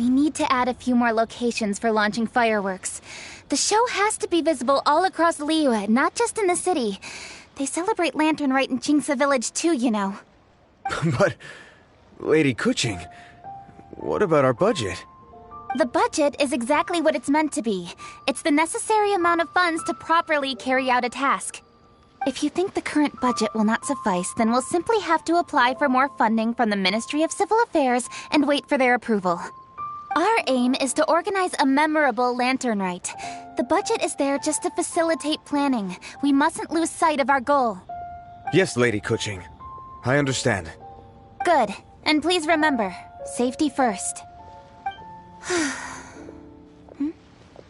We need to add a few more locations for launching fireworks. The show has to be visible all across Liyue, not just in the city. They celebrate Lantern Rite in Qingce Village too, you know. But, Lady Kuching, what about our budget? The budget is exactly what it's meant to be. It's the necessary amount of funds to properly carry out a task. If you think the current budget will not suffice, then we'll simply have to apply for more funding from the Ministry of Civil Affairs and wait for their approval. Our aim is to organize a memorable Lantern Rite. The budget is there just to facilitate planning. We mustn't lose sight of our goal. Yes, Lady Kuching. I understand. Good. And please remember, safety first.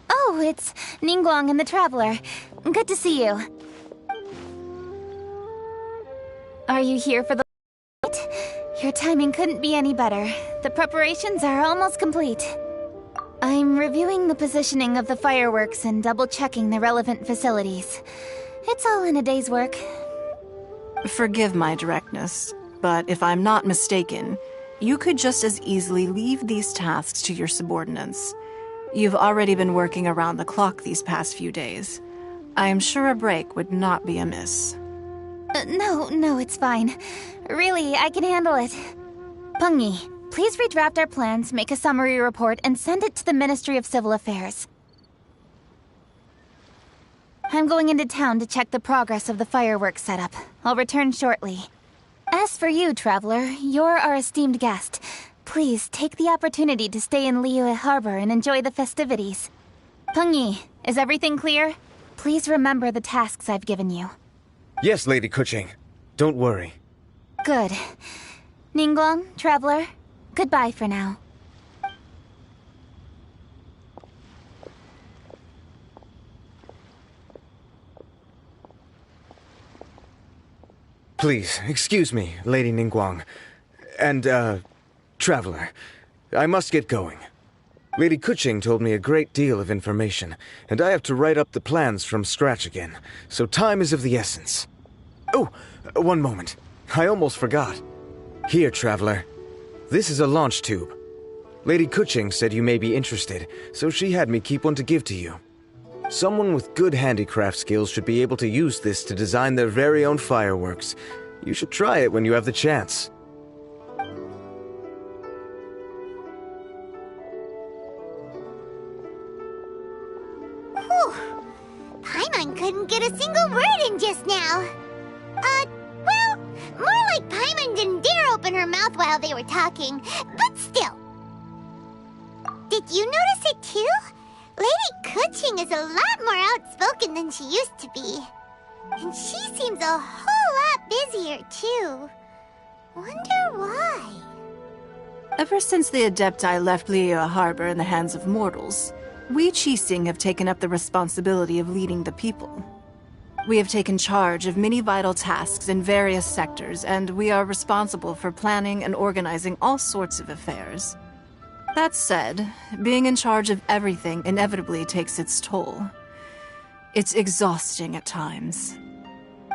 Oh, it's Ningguang and the Traveler. Good to see you. Are you here for the fight? Your timing couldn't be any better. The preparations are almost complete. I'm reviewing the positioning of the fireworks and double-checking the relevant facilities. It's all in a day's work. Forgive my directness, but if I'm not mistaken, you could just as easily leave these tasks to your subordinates. You've already been working around the clock these past few days. I am sure a break would not be amiss. No, it's fine. Really, I can handle it. Pengyi, please redraft our plans, make a summary report, and send it to the Ministry of Civil Affairs. I'm going into town to check the progress of the fireworks setup. I'll return shortly. As for you, Traveler, you're our esteemed guest. Please take the opportunity to stay in Liyue Harbor and enjoy the festivities. Pengyi, is everything clear? Please remember the tasks I've given you. Yes, Lady Kuching. Don't worry. Good. Ningguang, Traveler, goodbye for now. Please, excuse me, Lady Ningguang. And, Traveler. I must get going. Lady Kuching told me a great deal of information, and I have to write up the plans from scratch again, so time is of the essence. Oh, one moment. I almost forgot. Here, Traveler. This is a launch tube. Lady Kuching said you may be interested, so she had me keep one to give to you. Someone with good handicraft skills should be able to use this to design their very own fireworks. You should try it when you have the chance. Whew. Paimon couldn't get a single word in just now. Well, more like Paimon didn't dare open her mouth while they were talking, but still. Did you notice it too? Lady Kuching is a lot more outspoken than she used to be. And she seems a whole lot busier too. Wonder why? Ever since the Adepti left Liyue Harbor in the hands of mortals, we Qixing have taken up the responsibility of leading the people. We have taken charge of many vital tasks in various sectors, and we are responsible for planning and organizing all sorts of affairs. That said, being in charge of everything inevitably takes its toll. It's exhausting at times.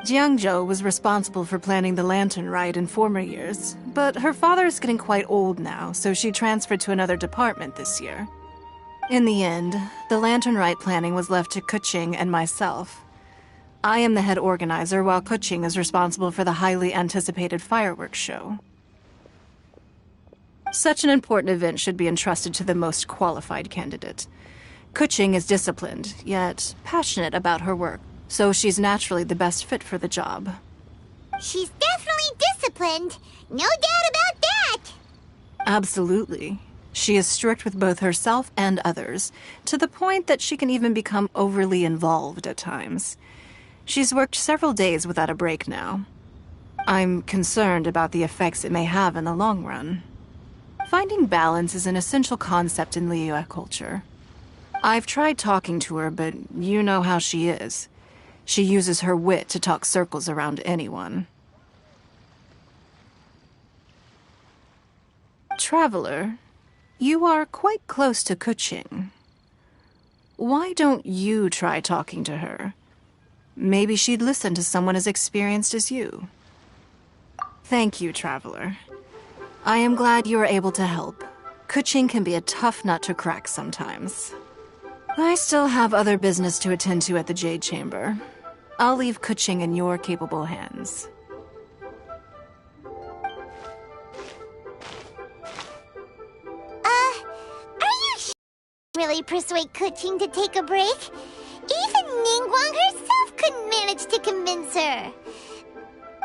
Jiangzhou was responsible for planning the Lantern Rite in former years, but her father is getting quite old now, so she transferred to another department this year. In the end, the Lantern Rite planning was left to Kuching and myself. I am the head organizer, while Kuching is responsible for the highly anticipated fireworks show. Such an important event should be entrusted to the most qualified candidate. Kuching is disciplined, yet passionate about her work, so she's naturally the best fit for the job. She's definitely disciplined. No doubt about that. Absolutely. She is strict with both herself and others, to the point that she can even become overly involved at times. She's worked several days without a break now. I'm concerned about the effects it may have in the long run. Finding balance is an essential concept in Liyue culture. I've tried talking to her, but you know how she is. She uses her wit to talk circles around anyone. Traveler, you are quite close to Kuching. Why don't you try talking to her? Maybe she'd listen to someone as experienced as you. Thank you, Traveler. I am glad you were able to help. Kuching can be a tough nut to crack sometimes. I still have other business to attend to at the Jade Chamber. I'll leave Kuching in your capable hands. Are you really persuade Kuching to take a break? Even Ningguang herself couldn't manage to convince her.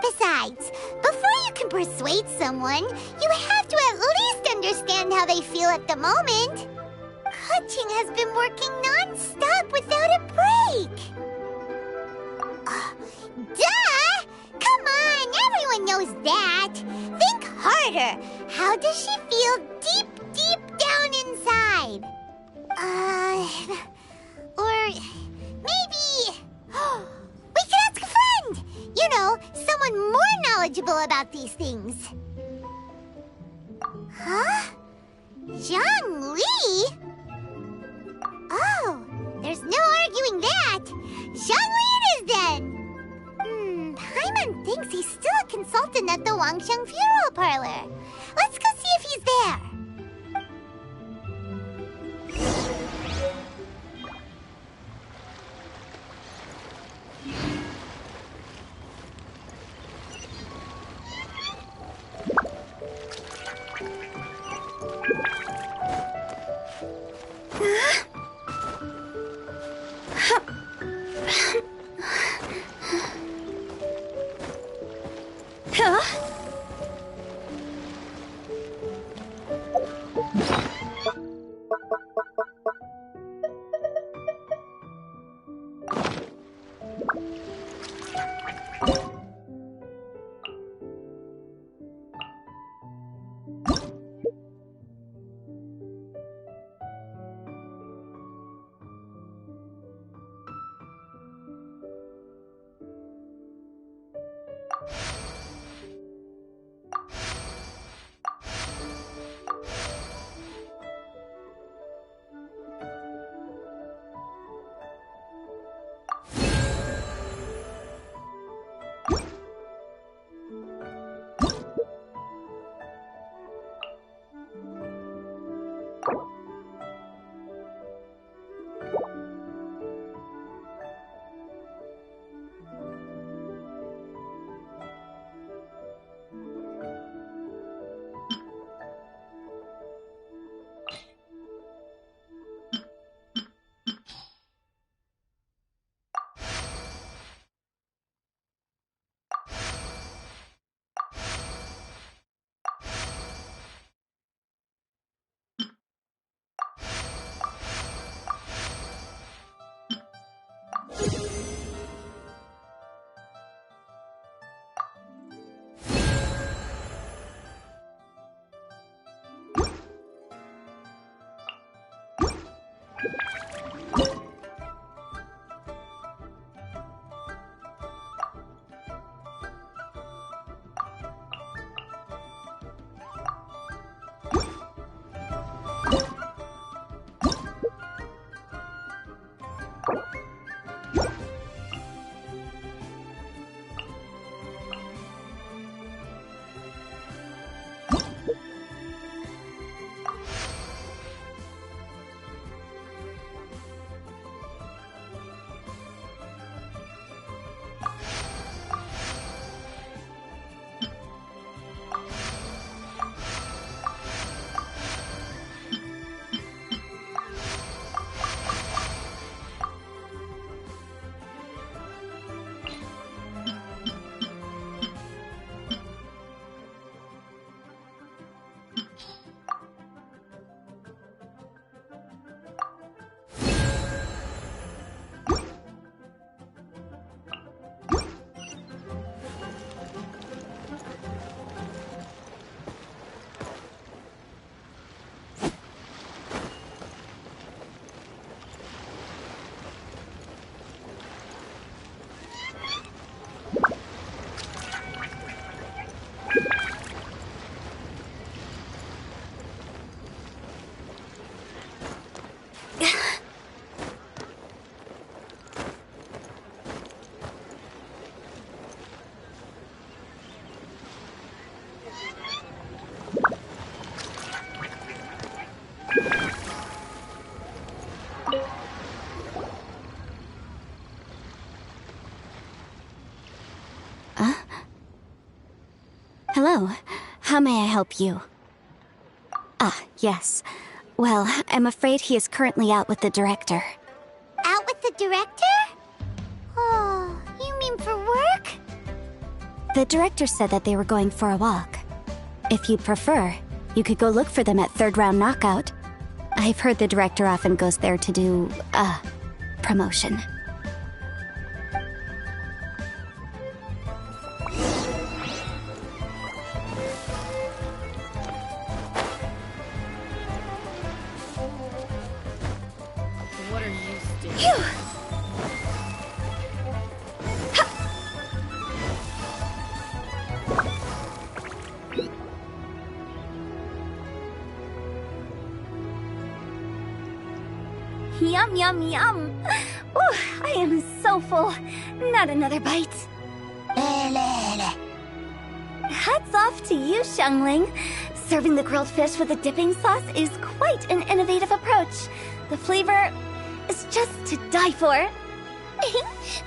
Besides, before you can persuade someone, you have to at least understand how they feel at the moment. Kuching has been working non-stop without a break. Duh! Come on, everyone knows that. Think harder. How does she feel deep down inside? Or maybe... we could ask a friend! You know, someone more knowledgeable about these things. Huh? Zhang Li? Oh, there's no arguing that. Zhang Li it is then. Paimon thinks he's still a consultant at the Wangsheng Funeral Parlor. Let's go see if he's there. Hello. How may I help you? Ah, yes. Well, I'm afraid he is currently out with the director. Out with the director? Oh, you mean for work? The director said that they were going for a walk. If you'd prefer, you could go look for them at Third Round Knockout. I've heard the director often goes there to do, promotion. What are you doing? Phew! Yum, yum, yum. Ooh, I am so full. Not another bite. Hats off to you, Xiangling. Serving the grilled fish with a dipping sauce is quite an innovative approach. The flavor is just to die for.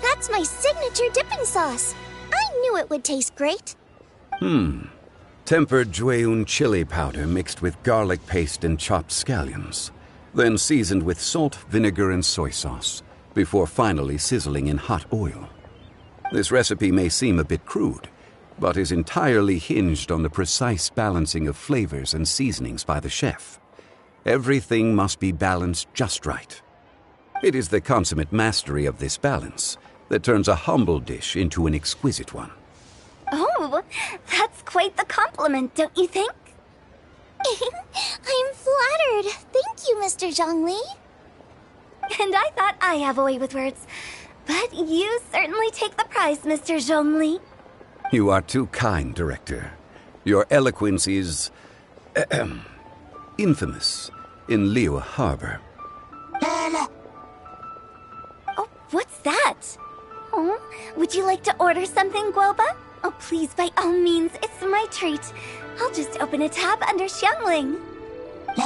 That's my signature dipping sauce. I knew it would taste great. Tempered Jueyun chili powder mixed with garlic paste and chopped scallions. Then seasoned with salt, vinegar, and soy sauce, before finally sizzling in hot oil. This recipe may seem a bit crude, but is entirely hinged on the precise balancing of flavors and seasonings by the chef. Everything must be balanced just right. It is the consummate mastery of this balance that turns a humble dish into an exquisite one. Oh, that's quite the compliment, don't you think? I'm flattered. Thank you, Mr. Zhongli. And I thought I have a way with words. But you certainly take the prize, Mr. Zhongli. You are too kind, Director. Your eloquence is infamous in Liyue Harbor. Oh, what's that? Oh, would you like to order something, Guoba? Oh, please, by all means, it's my treat. I'll just open a tab under Xiangling. Hey,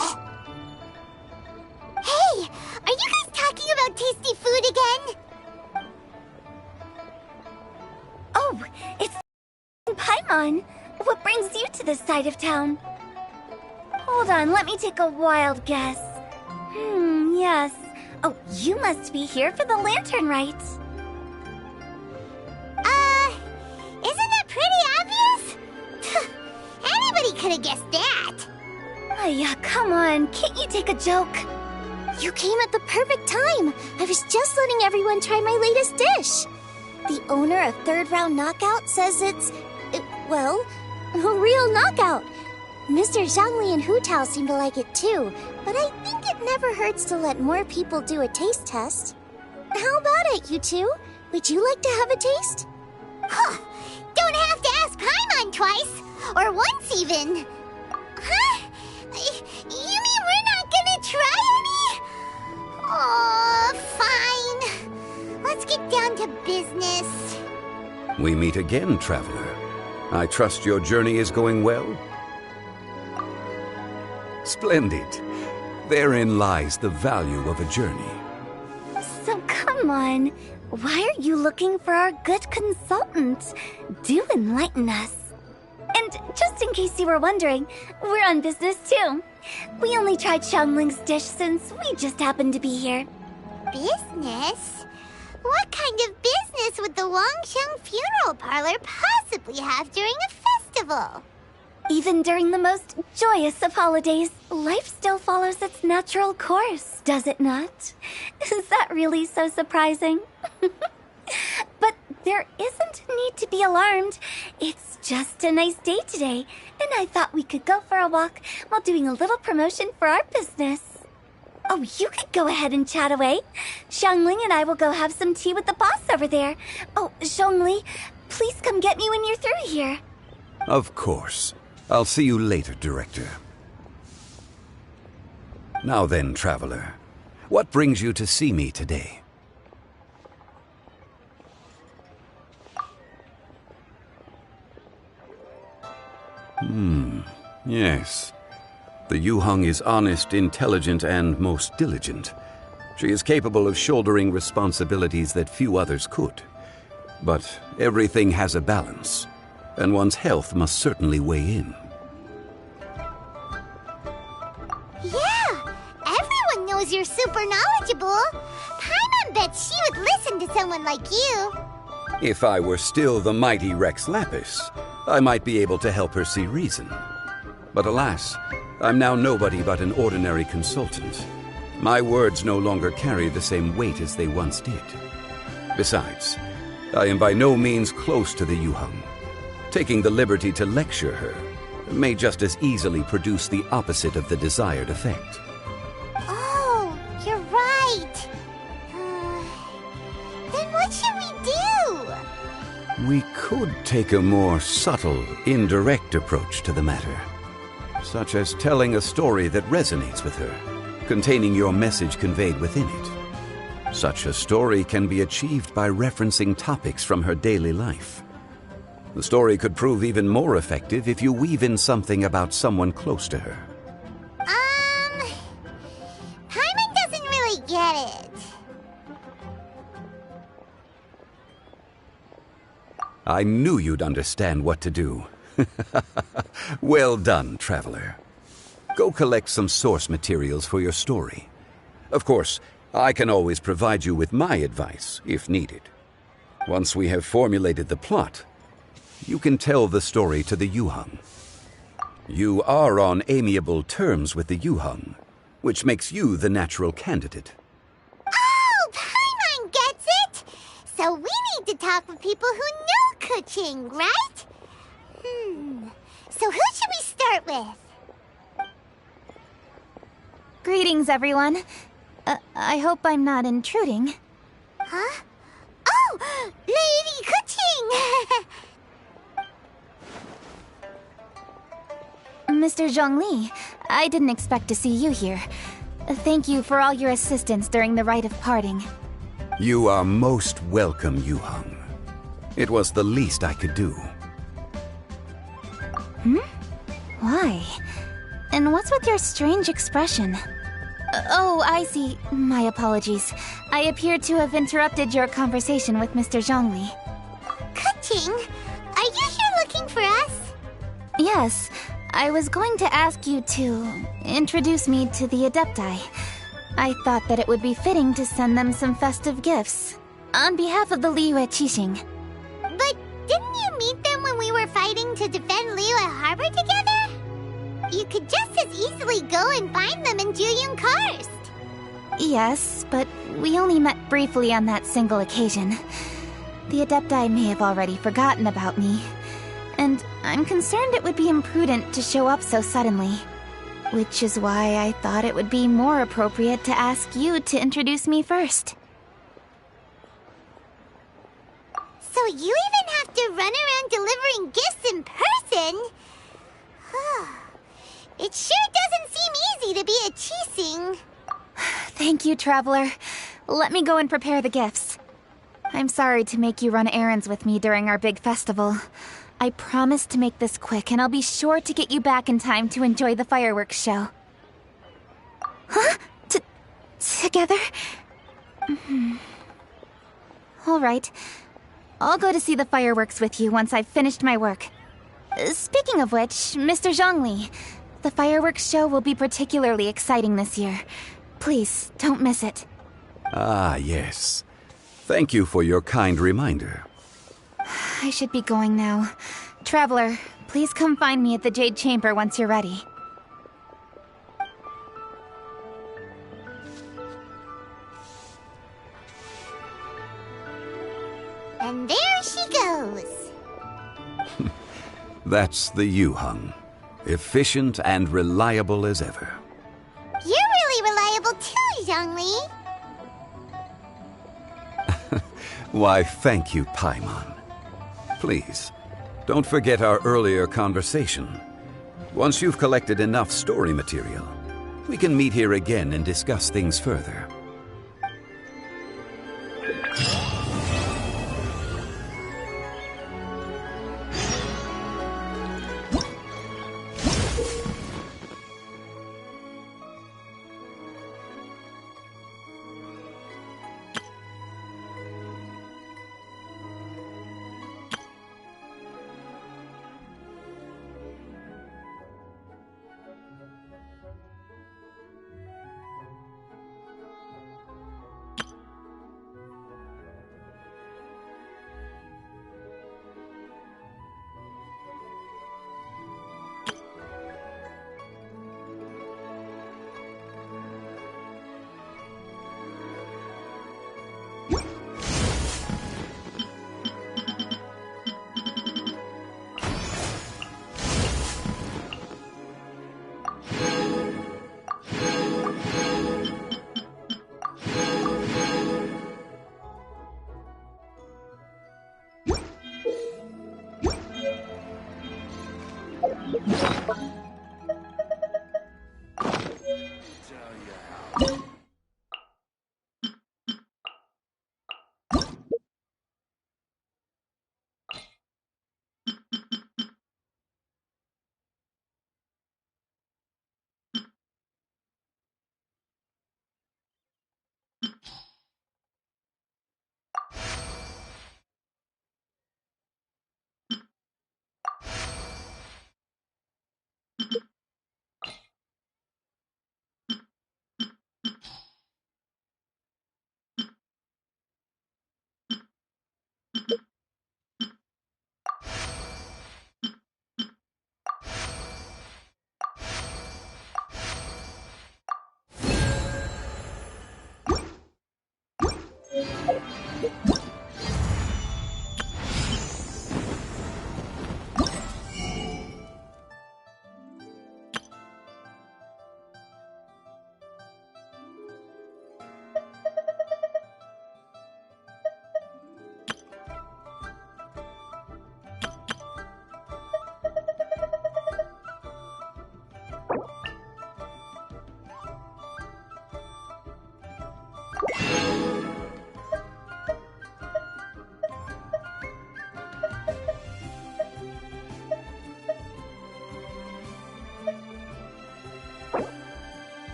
are you guys talking about tasty food again? Oh, it's Paimon. What brings you to this side of town? Hold on, let me take a wild guess. Yes. Oh, you must be here for the lantern rite. Isn't that pretty obvious? Anybody could have guessed that. Yeah, come on, can't you take a joke? You came at the perfect time. I was just letting everyone try my latest dish. The owner of Third Round Knockout says it's, well, a real knockout. Mr. Zhangli and Hu Tao seem to like it too, but I think it never hurts to let more people do a taste test. How about it, you two? Would you like to have a taste? Huh. Don't have to ask Paimon twice, or once even. Huh? You mean we're not gonna try any? Oh, fine. Let's get down to business. We meet again, traveler. I trust your journey is going well? Splendid. Therein lies the value of a journey. So come on, why are you looking for our good consultant? Do enlighten us. And just in case you were wondering, we're on business too. We only tried Xiangling's dish since we just happened to be here. Business? What kind of business would the Wangsheng Funeral Parlor possibly have during a festival? Even during the most joyous of holidays, life still follows its natural course, does it not? Is that really so surprising? But there isn't need to be alarmed. It's just a nice day today, and I thought we could go for a walk while doing a little promotion for our business. Oh, you could go ahead and chat away. Xiangling and I will go have some tea with the boss over there. Oh, Zhongli, please come get me when you're through here. Of course. I'll see you later, Director. Now then, traveler, what brings you to see me today? Yes. The Yuheng is honest, intelligent, and most diligent. She is capable of shouldering responsibilities that few others could. But everything has a balance, and one's health must certainly weigh in. Yeah, everyone knows you're super knowledgeable. Paimon bets she would listen to someone like you. If I were still the mighty Rex Lapis, I might be able to help her see reason. But alas, I'm now nobody but an ordinary consultant. My words no longer carry the same weight as they once did. Besides, I am by no means close to the Yuheng. Taking the liberty to lecture her may just as easily produce the opposite of the desired effect. Oh, you're right. Then what should we do? We could take a more subtle, indirect approach to the matter, such as telling a story that resonates with her, containing your message conveyed within it. Such a story can be achieved by referencing topics from her daily life. The story could prove even more effective if you weave in something about someone close to her. Paimon doesn't really get it. I knew you'd understand what to do. Well done, traveler. Go collect some source materials for your story. Of course, I can always provide you with my advice, if needed. Once we have formulated the plot, you can tell the story to the Yuheng. You are on amiable terms with the Yuheng, which makes you the natural candidate. Oh, Paimon gets it! So we need to talk with people who know Kuching, right? So who should we start with? Greetings, everyone. I hope I'm not intruding. Huh? Oh, Lady Kuching! Mr. Zhongli, I didn't expect to see you here. Thank you for all your assistance during the rite of parting. You are most welcome, Yuheng. It was the least I could do. Why? And what's with your strange expression? Oh, I see. My apologies. I appear to have interrupted your conversation with Mr. Zhongli. Kuching, are you here looking for us? Yes, I was going to ask you to introduce me to the Adepti. I thought that it would be fitting to send them some festive gifts. On behalf of the Liyue Qixing. But didn't you meet them when we were fighting to defend Liyue Harbor together? You could just as easily go and find them in Juyun Karst. Yes, but we only met briefly on that single occasion. The Adepti may have already forgotten about me, and I'm concerned it would be imprudent to show up so suddenly. Which is why I thought it would be more appropriate to ask you to introduce me first. So you even have to run around delivering gifts in person? It sure doesn't seem easy to be a Qixing. Thank you, Traveler. Let me go and prepare the gifts. I'm sorry to make you run errands with me during our big festival. I promise to make this quick, and I'll be sure to get you back in time to enjoy the fireworks show. Huh? Together? All right. I'll go to see the fireworks with you once I've finished my work. Speaking of which, Mr. Zhongli, the fireworks show will be particularly exciting this year. Please, don't miss it. Ah, yes. Thank you for your kind reminder. I should be going now. Traveler, please come find me at the Jade Chamber once you're ready. And there she goes. That's the Yuheng. Efficient and reliable as ever. You're really reliable too, Zhongli. Why, thank you, Paimon. Please, don't forget our earlier conversation. Once you've collected enough story material, we can meet here again and discuss things further.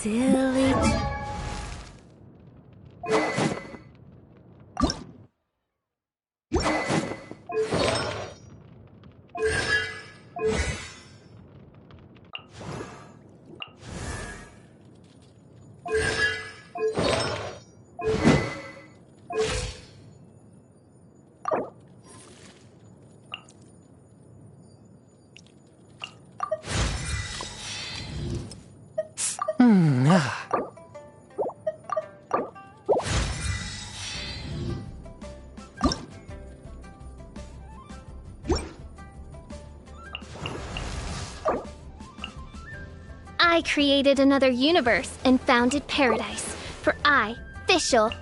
Silly. I created another universe and founded paradise. For I, Fischl.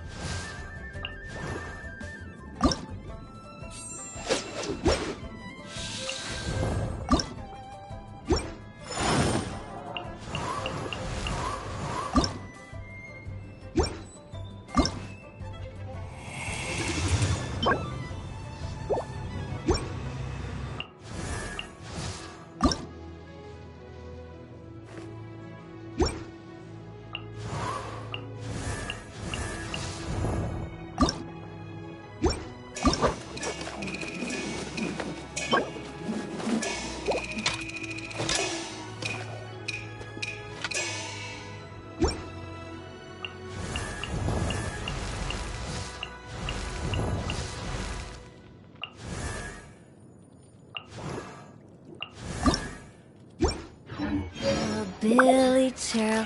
Billy Churl,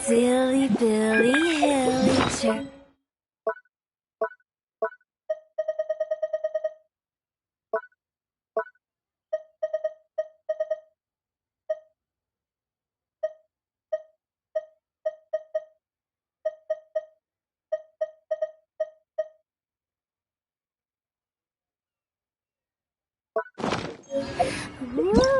silly Billy Hilly Churl. Woo!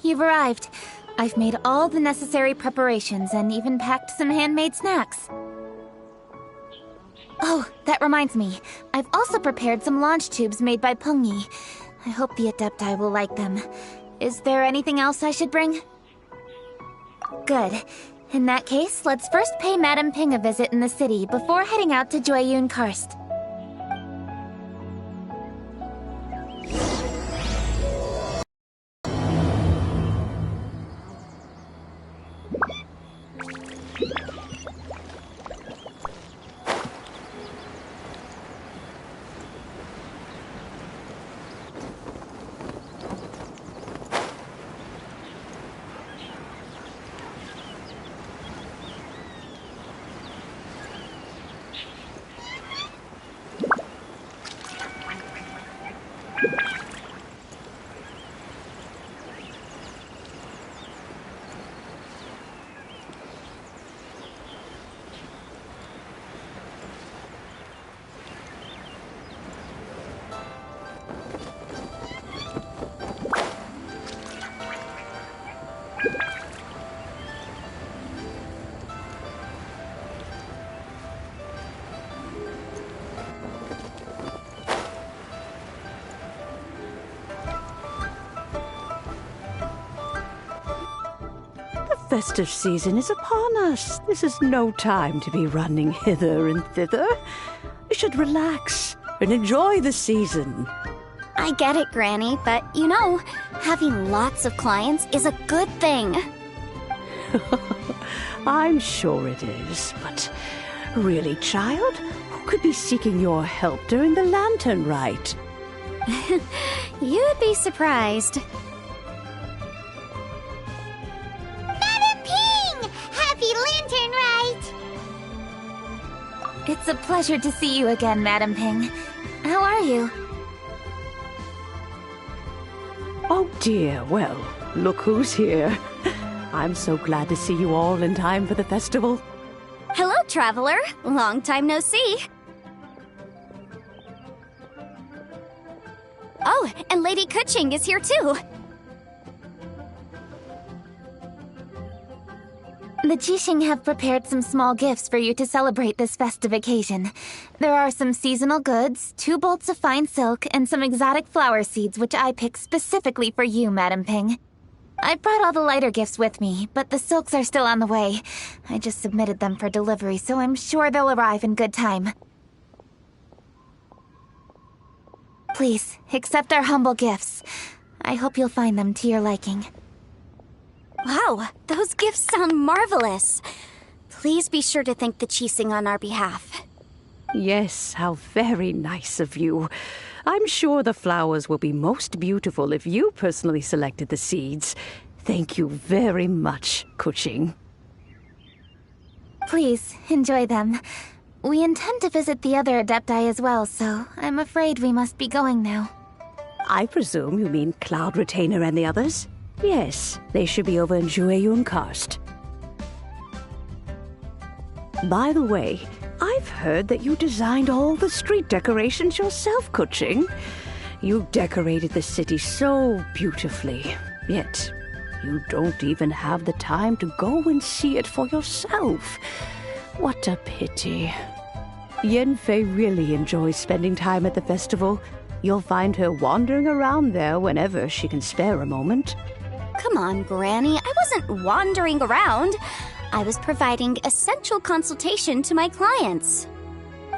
You've arrived. I've made all the necessary preparations and even packed some handmade snacks. Oh, that reminds me. I've also prepared some launch tubes made by Pungi. I hope the Adepti will like them. Is there anything else I should bring? Good. In that case, let's first pay Madame Ping a visit in the city before heading out to Jueyun Karst. The festive season is upon us. This is no time to be running hither and thither. You should relax and enjoy the season. I get it, Granny, but you know, having lots of clients is a good thing. I'm sure it is, but really, child, who could be seeking your help during the lantern rite? You'd be surprised. Madam Ping! Happy Lantern Rite! It's a pleasure to see you again, Madam Ping. How are you? Oh dear, well, look who's here. I'm so glad to see you all in time for the festival. Hello, traveler. Long time no see. Oh, and Lady Kuching is here too. The Jixing have prepared some small gifts for you to celebrate this festive occasion. There are some seasonal goods, 2 bolts of fine silk, and some exotic flower seeds which I picked specifically for you, Madam Ping. I brought all the lighter gifts with me, but the silks are still on the way. I just submitted them for delivery, so I'm sure they'll arrive in good time. Please, accept our humble gifts. I hope you'll find them to your liking. Wow, those gifts sound marvelous. Please be sure to thank the Jixing on our behalf. Yes, how very nice of you. I'm sure the flowers will be most beautiful if you personally selected the seeds. Thank you very much, Kuching. Please, enjoy them. We intend to visit the other Adepti as well, so I'm afraid we must be going now. I presume you mean Cloud Retainer and the others? Yes, they should be over in Jueyun Karst. By the way, I've heard that you designed all the street decorations yourself, Kuching. You decorated the city so beautifully, yet you don't even have the time to go and see it for yourself. What a pity. Yanfei really enjoys spending time at the festival. You'll find her wandering around there whenever she can spare a moment. Come on, Granny. I wasn't wandering around. I was providing essential consultation to my clients.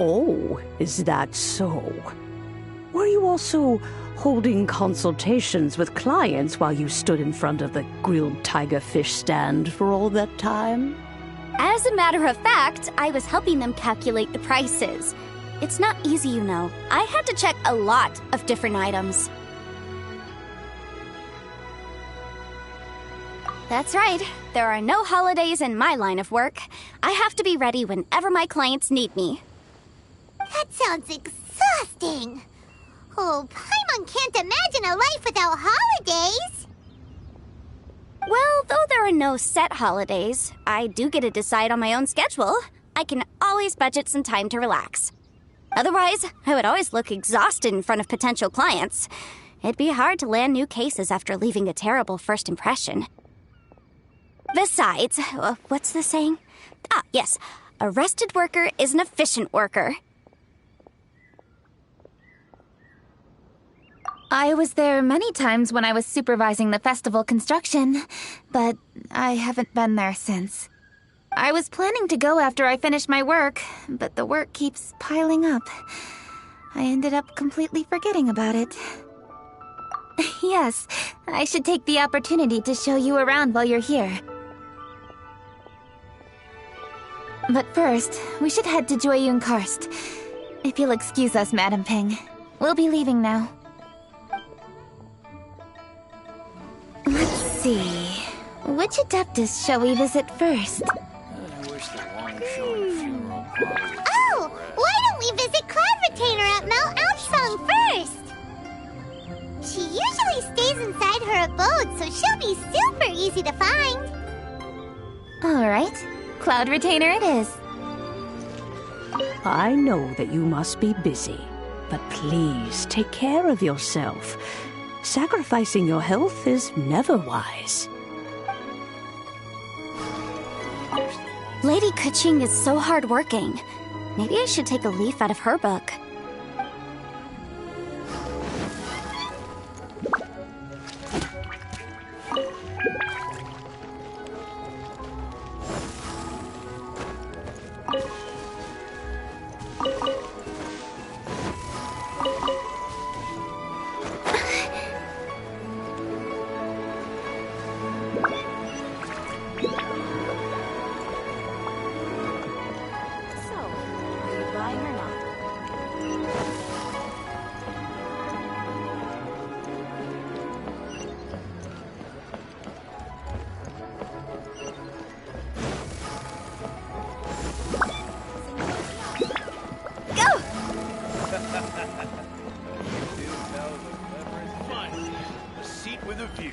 Oh, is that so? Were you also holding consultations with clients while you stood in front of the grilled tiger fish stand for all that time? As a matter of fact, I was helping them calculate the prices. It's not easy, you know. I had to check a lot of different items. That's right. There are no holidays in my line of work. I have to be ready whenever my clients need me. That sounds exhausting. Oh, Paimon can't imagine a life without holidays. Well, though there are no set holidays, I do get to decide on my own schedule. I can always budget some time to relax. Otherwise, I would always look exhausted in front of potential clients. It'd be hard to land new cases after leaving a terrible first impression. Besides, what's the saying? Ah, yes. A rested worker is an efficient worker. I was there many times when I was supervising the festival construction, but I haven't been there since. I was planning to go after I finished my work, but the work keeps piling up. I ended up completely forgetting about it. Yes, I should take the opportunity to show you around while you're here. But first, we should head to Joyun Karst. If you'll excuse us, Madam Ping. We'll be leaving now. Let's see. Which Adeptus shall we visit first? I wish the long-showing funeral parlor. Oh, why don't we visit Cloud Retainer at Mount Alpsong first? She usually stays inside her abode, so she'll be super easy to find. All right. Cloud Retainer it is. I know that you must be busy, but please take care of yourself. Sacrificing your health is never wise. Lady Kuching is so hardworking. Maybe I should take a leaf out of her book. A seat with a view.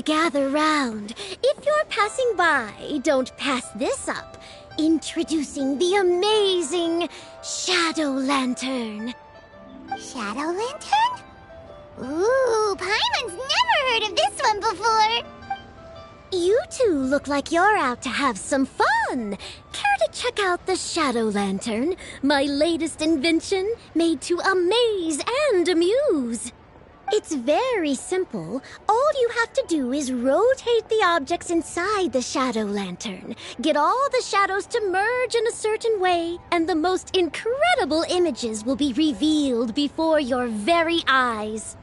Gather round. If you're passing by, don't pass this up. Introducing the amazing Shadow Lantern. Shadow Lantern? Ooh, Paimon's never heard of this one before. You two look like you're out to have some fun. Care to check out the Shadow Lantern, my latest invention, made to amaze and amuse? It's very simple. All you have to do is rotate the objects inside the Shadow Lantern, get all the shadows to merge in a certain way, and the most incredible images will be revealed before your very eyes.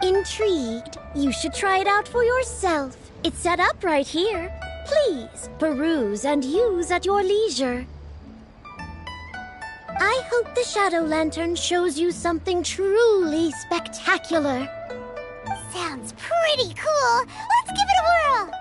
Intrigued? You should try it out for yourself. It's set up right here. Please, peruse and use at your leisure. I hope the Shadow Lantern shows you something truly spectacular. Sounds pretty cool. Let's give it a whirl.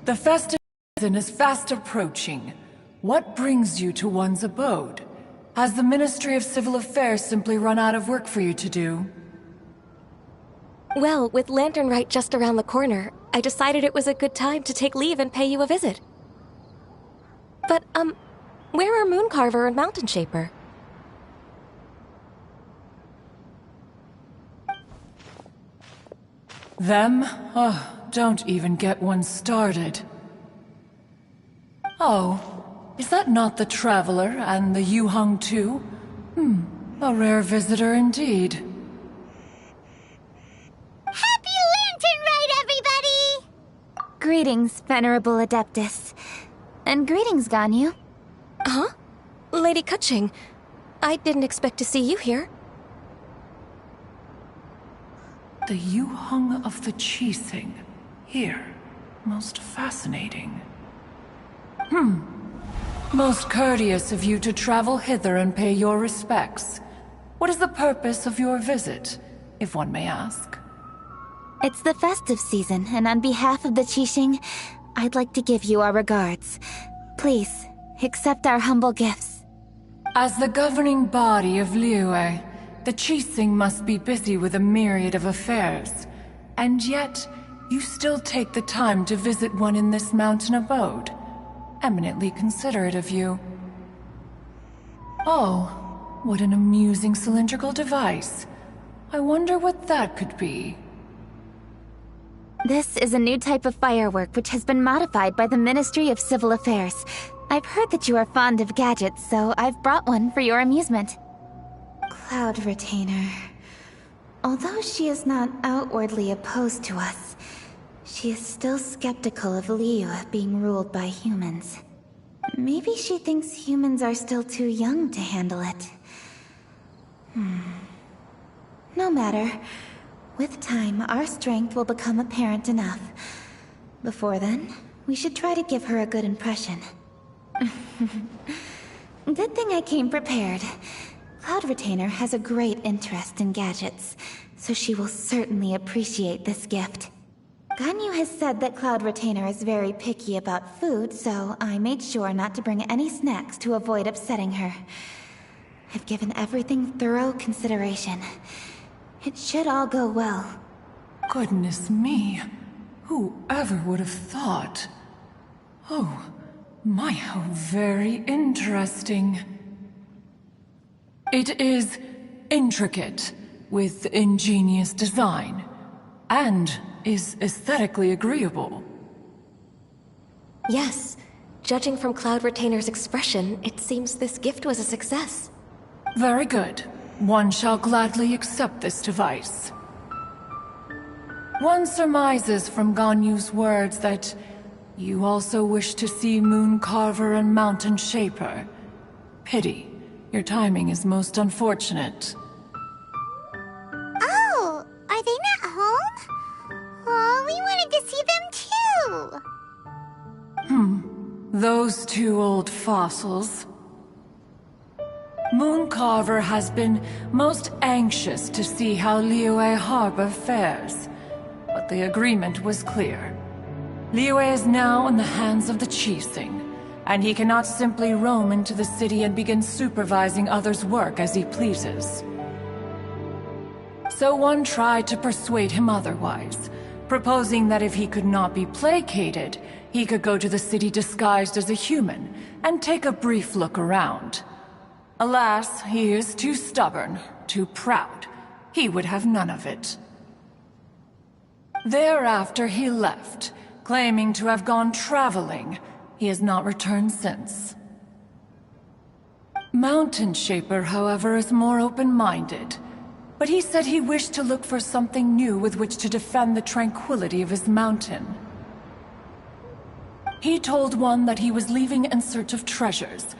The festive season is fast approaching. What brings you to one's abode? Has the Ministry of Civil Affairs simply run out of work for you to do? Well, with Lantern Rite just around the corner, I decided it was a good time to take leave and pay you a visit. But, where are Mooncarver and Mountain Shaper? Them? Oh, don't even get one started. Oh, is that not the Traveler and the Yu-Hung too? A rare visitor indeed. Happy Lantern Rite, everybody! Greetings, Venerable Adeptus. And greetings, Ganyu. Huh? Lady Kutching, I didn't expect to see you here. The Yu-Hung of the Qixing. Here. Most fascinating. Most courteous of you to travel hither and pay your respects. What is the purpose of your visit, if one may ask? It's the festive season, and on behalf of the Qixing, I'd like to give you our regards. Please, accept our humble gifts. As the governing body of Liyue, the Qixing must be busy with a myriad of affairs. And yet, you still take the time to visit one in this mountain abode. Eminently considerate of you. Oh, what an amusing cylindrical device. I wonder what that could be. This is a new type of firework which has been modified by the Ministry of Civil Affairs. I've heard that you are fond of gadgets, so I've brought one for your amusement. Cloud Retainer. Although she is not outwardly opposed to us, She is still skeptical of Liyue being ruled by humans. Maybe she thinks humans are still too young to handle it. No matter. With time, our strength will become apparent enough. Before then, we should try to give her a good impression. Good thing I came prepared. Cloud Retainer has a great interest in gadgets, so she will certainly appreciate this gift. Ganyu has said that Cloud Retainer is very picky about food, so I made sure not to bring any snacks to avoid upsetting her. I've given everything thorough consideration. It should all go well. Goodness me. Whoever would have thought? Oh, my, how very interesting. It is intricate, with ingenious design, and is aesthetically agreeable. Yes. Judging from Cloud Retainer's expression, it seems this gift was a success. Very good. One shall gladly accept this device. One surmises from Ganyu's words that you also wish to see Moon Carver and Mountain Shaper. Pity. Your timing is most unfortunate. Oh, are they not home? Oh, we wanted to see them too. Those two old fossils. Moon Carver has been most anxious to see how Liyue Harbor fares, but the agreement was clear. Liyue is now in the hands of the Qixing, and he cannot simply roam into the city and begin supervising others' work as he pleases. So one tried to persuade him otherwise, proposing that if he could not be placated, he could go to the city disguised as a human and take a brief look around. Alas, he is too stubborn, too proud. He would have none of it. Thereafter he left, claiming to have gone traveling. He has not returned since. Mountain Shaper, however, is more open-minded. But he said he wished to look for something new with which to defend the tranquility of his mountain. He told one that he was leaving in search of treasures,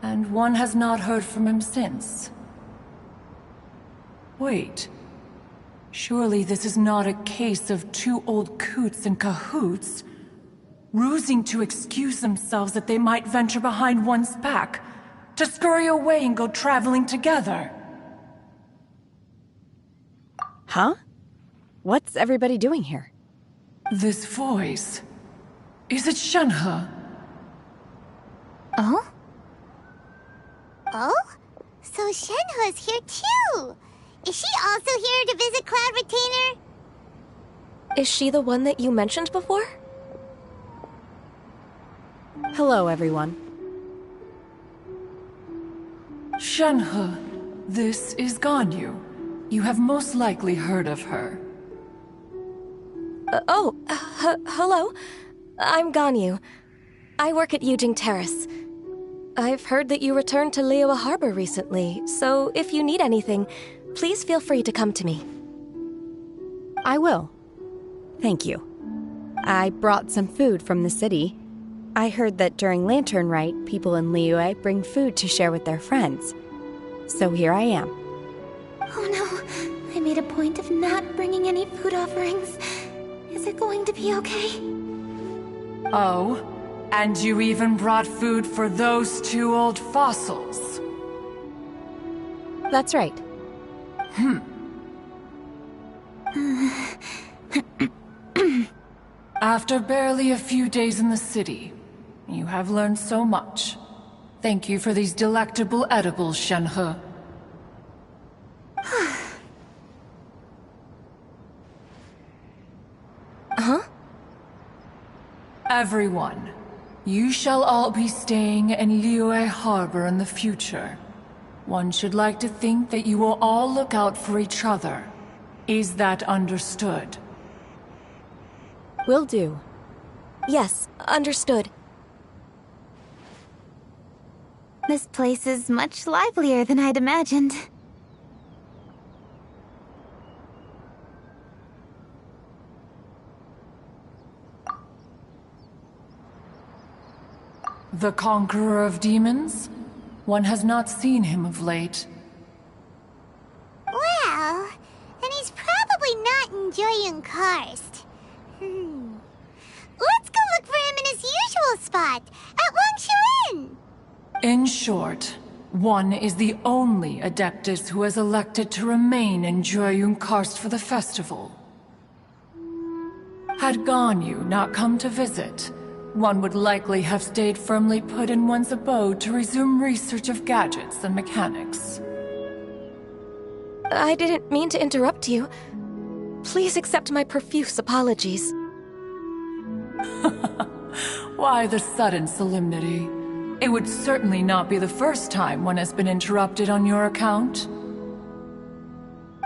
and one has not heard from him since. Wait. Surely this is not a case of two old coots in cahoots, rusing to excuse themselves that they might venture behind one's back, to scurry away and go traveling together. Huh? What's everybody doing here? This voice... Is it Shenhe? Oh? Oh? So Shenhe's here too! Is she also here to visit Cloud Retainer? Is she the one that you mentioned before? Hello, everyone. Shenhe, this is Ganyu. You have most likely heard of her. Hello. I'm Ganyu. I work at Yujing Terrace. I've heard that you returned to Liyue Harbor recently, so if you need anything, please feel free to come to me. I will. Thank you. I brought some food from the city. I heard that during Lantern Rite, people in Liyue bring food to share with their friends. So here I am. Oh no, I made a point of not bringing any food offerings. Is it going to be okay? Oh, and you even brought food for those two old fossils. That's right. After barely a few days in the city, you have learned so much. Thank you for these delectable edibles, Shenhe. Huh? Everyone, you shall all be staying in Liyue Harbor in the future. One should like to think that you will all look out for each other. Is that understood? Will do. Yes, understood. This place is much livelier than I'd imagined. The conqueror of demons? One has not seen him of late. Well, then he's probably not enjoying Karst. Let's go look for him in his usual spot, at Wangshu. In short, one is the only Adeptus who has elected to remain in Jueyun Karst for the festival. Had Ganyu not come to visit, one would likely have stayed firmly put in one's abode to resume research of gadgets and mechanics. I didn't mean to interrupt you. Please accept my profuse apologies. Why the sudden solemnity? It would certainly not be the first time one has been interrupted on your account.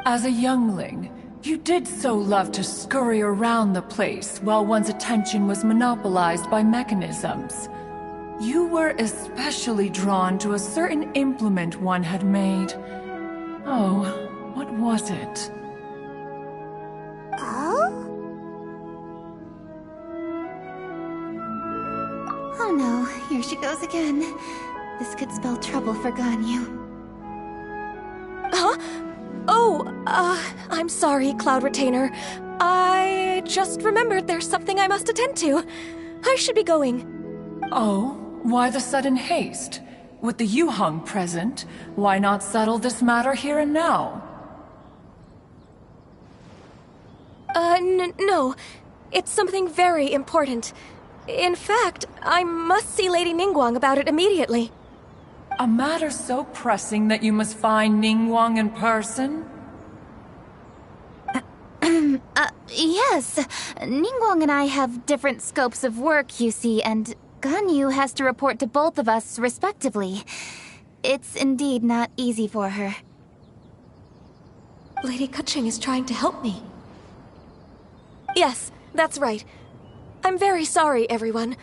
As a youngling, you did so love to scurry around the place while one's attention was monopolized by mechanisms. You were especially drawn to a certain implement one had made. Oh, what was it? Oh no, here she goes again. This could spell trouble for Ganyu. Huh? Oh, I'm sorry, Cloud Retainer. I just remembered there's something I must attend to. I should be going. Oh, why the sudden haste? With the Yuheng present, why not settle this matter here and now? No. It's something very important. In fact, I must see Lady Ningguang about it immediately. A matter so pressing that you must find Ningguang in person? Yes. Ningguang and I have different scopes of work, you see, and Ganyu has to report to both of us respectively. It's indeed not easy for her. Lady Keqing is trying to help me. Yes, that's right. I'm very sorry, everyone.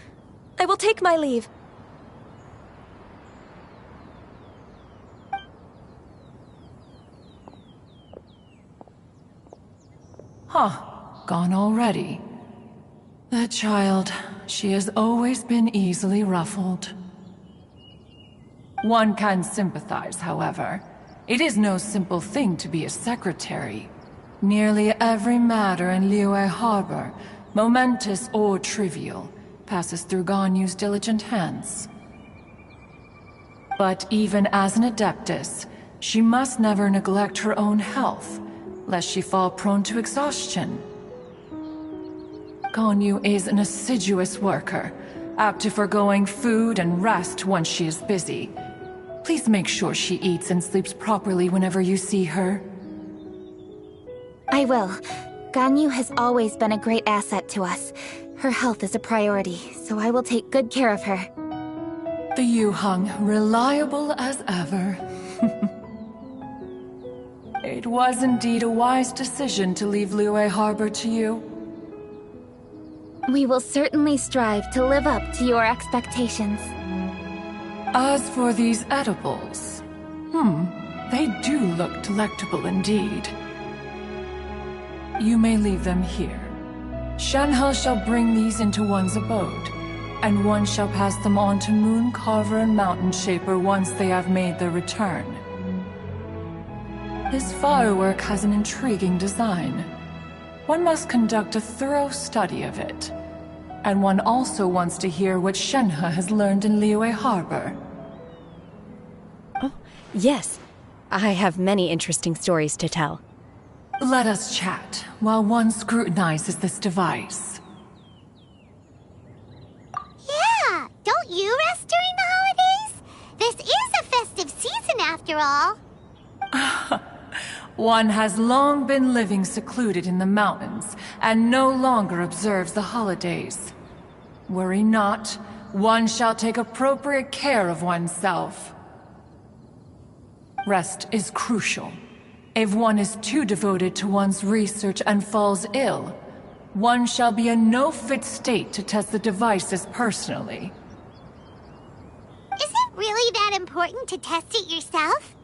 I will take my leave. Huh. Gone already. That child, she has always been easily ruffled. One can sympathize, however. It is no simple thing to be a secretary. Nearly every matter in Liyue Harbor, momentous or trivial, passes through Ganyu's diligent hands. But even as an Adeptus, she must never neglect her own health, lest she fall prone to exhaustion. Ganyu is an assiduous worker, apt to foregoing food and rest once she is busy. Please make sure she eats and sleeps properly whenever you see her. I will. Ganyu has always been a great asset to us. Her health is a priority, so I will take good care of her. The Yuheng, reliable as ever. It was indeed a wise decision to leave Liyue Harbor to you. We will certainly strive to live up to your expectations. As for these edibles, they do look delectable indeed. You may leave them here. Shenhe shall bring these into one's abode, and one shall pass them on to Moon Carver and Mountain Shaper once they have made their return. This firework has an intriguing design. One must conduct a thorough study of it. And one also wants to hear what Shenhe has learned in Liyue Harbor. Oh, yes. I have many interesting stories to tell. Let us chat while one scrutinizes this device. Yeah, don't you rest during the holidays? This is a festive season after all. One has long been living secluded in the mountains and no longer observes the holidays. Worry not, one shall take appropriate care of oneself. Rest is crucial. If one is too devoted to one's research and falls ill, one shall be in no fit state to test the devices personally. Is it really that important to test it yourself?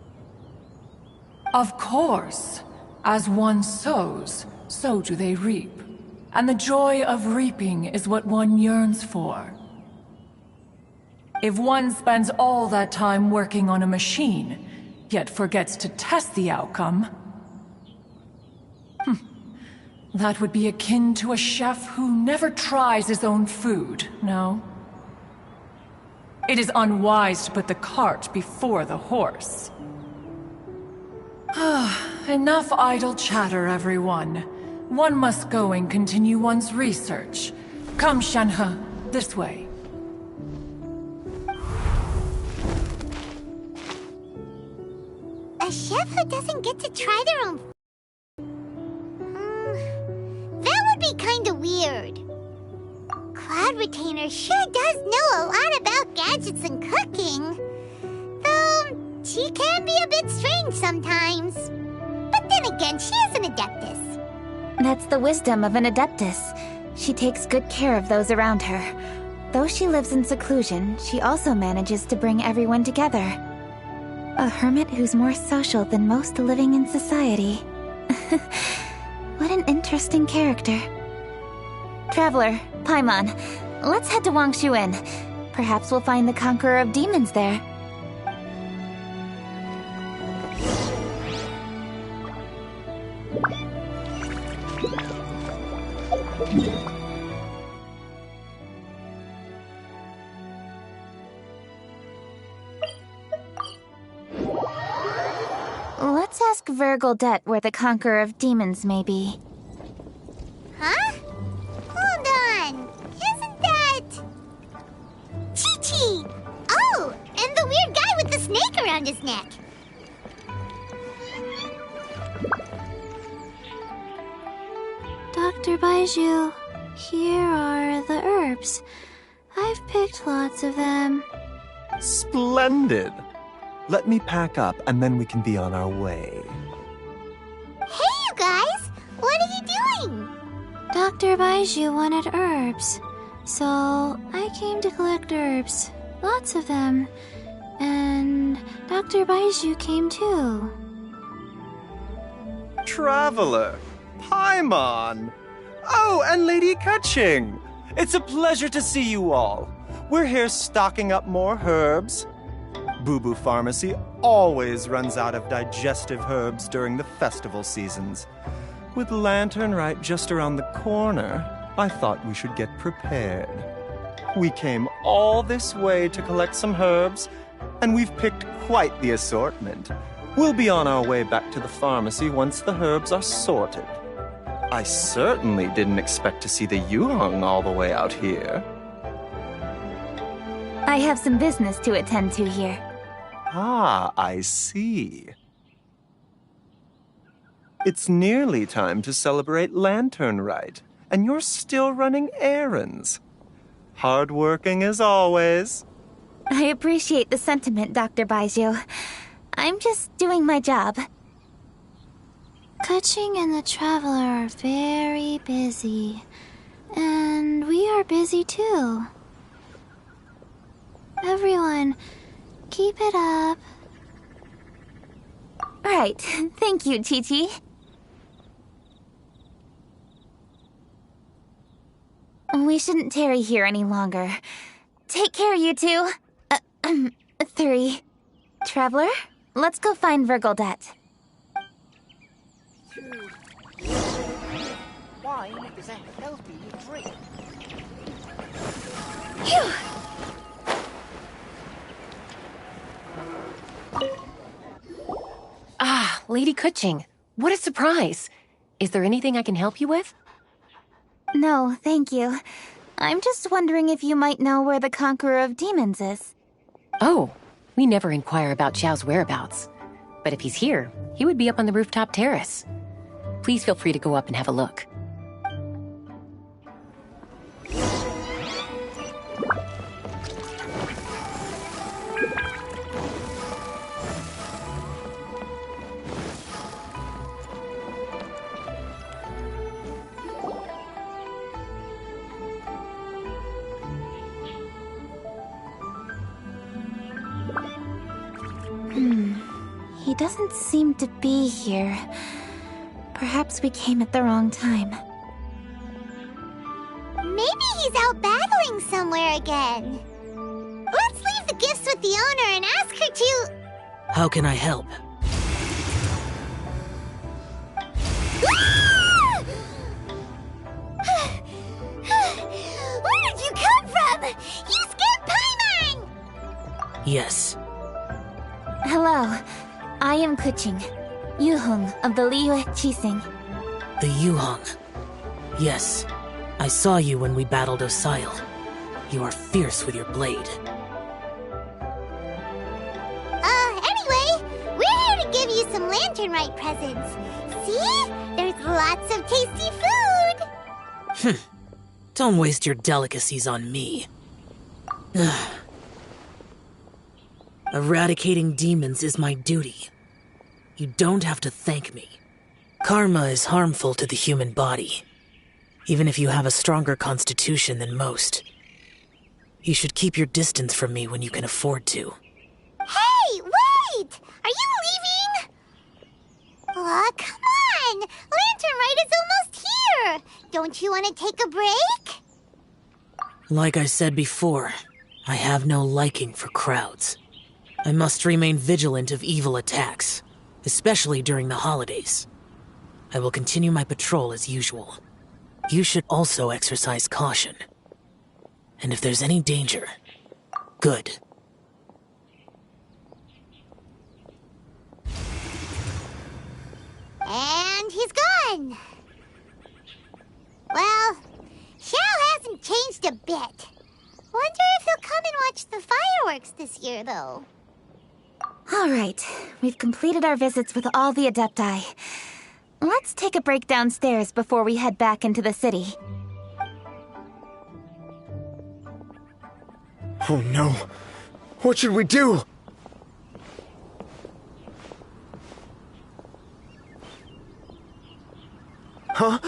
Of course. As one sows, so do they reap. And the joy of reaping is what one yearns for. If one spends all that time working on a machine, yet forgets to test the outcome, that would be akin to a chef who never tries his own food, no? It is unwise to put the cart before the horse. Enough idle chatter, everyone. One must go and continue one's research. Come, Shenhe, this way. A chef who doesn't get to try their own that would be kinda weird. Cloud Retainer sure does know a lot about gadgets and cooking. Though, she can be a bit strange sometimes. But then again, she is an Adeptus. That's the wisdom of an Adeptus. She takes good care of those around her. Though she lives in seclusion, she also manages to bring everyone together. A hermit who's more social than most living in society. What an interesting character. Traveler, Paimon, let's head to Wangshu Inn. Perhaps we'll find the Conqueror of Demons there. Let's ask Vergoldet where the Conqueror of Demons may be. Huh? Hold on. Isn't that... Chi-Chi! Oh, and the weird guy with the snake around his neck. Dr. Baiju, here are the herbs. I've picked lots of them. Splendid! Let me pack up, and then we can be on our way. Hey, you guys! What are you doing? Dr. Baiju wanted herbs, so I came to collect herbs. Lots of them. And Dr. Baiju came too. Traveler! Paimon! Oh, and Lady Kaching! It's a pleasure to see you all. We're here stocking up more herbs. Boo Boo Pharmacy always runs out of digestive herbs during the festival seasons. With Lantern Rite just around the corner, I thought we should get prepared. We came all this way to collect some herbs, and we've picked quite the assortment. We'll be on our way back to the pharmacy once the herbs are sorted. I certainly didn't expect to see the Yuheng all the way out here. I have some business to attend to here. Ah, I see. It's nearly time to celebrate Lantern Rite, and you're still running errands. Hardworking as always. I appreciate the sentiment, Dr. Baiju. I'm just doing my job. Kaching and the Traveler are very busy. And we are busy too. Everyone, keep it up. Right. Thank you, Chi-Chi. We shouldn't tarry here any longer. Take care, you two. 3. Traveler, let's go find Vergoldet. Wine is a healthy drink. Phew! Ah, Lady Kutching, what a surprise. Is there anything I can help you with? No, thank you. I'm just wondering if you might know where the Conqueror of Demons is. Oh, we never inquire about Xiao's whereabouts. But if he's here, he would be up on the rooftop terrace. Please feel free to go up and have a look. He doesn't seem to be here. Perhaps we came at the wrong time. Maybe he's out battling somewhere again. Let's leave gifts with the owner and ask her to... How can I help? Where did you come from? You scared Paimon! Yes. Hello. I am Kuching, Yuhong of the Liyue Qixing. The Yuhong. Yes. I saw you when we battled Osile. You are fierce with your blade. Anyway, we're here to give you some Lantern Rite presents. See? There's lots of tasty food! Don't waste your delicacies on me. Eradicating demons is my duty. You don't have to thank me. Karma is harmful to the human body, even if you have a stronger constitution than most. You should keep your distance from me when you can afford to. Hey, wait! Are you leaving? Aw, come on! Lantern Rite is almost here! Don't you want to take a break? Like I said before, I have no liking for crowds. I must remain vigilant of evil attacks, especially during the holidays. I will continue my patrol as usual. You should also exercise caution. And if there's any danger, good. And he's gone. Well, Xiao hasn't changed a bit. Wonder if he'll come and watch the fireworks this year, though. All right, we've completed our visits with all the Adepti. Let's take a break downstairs before we head back into the city. Oh no! What should we do? Huh?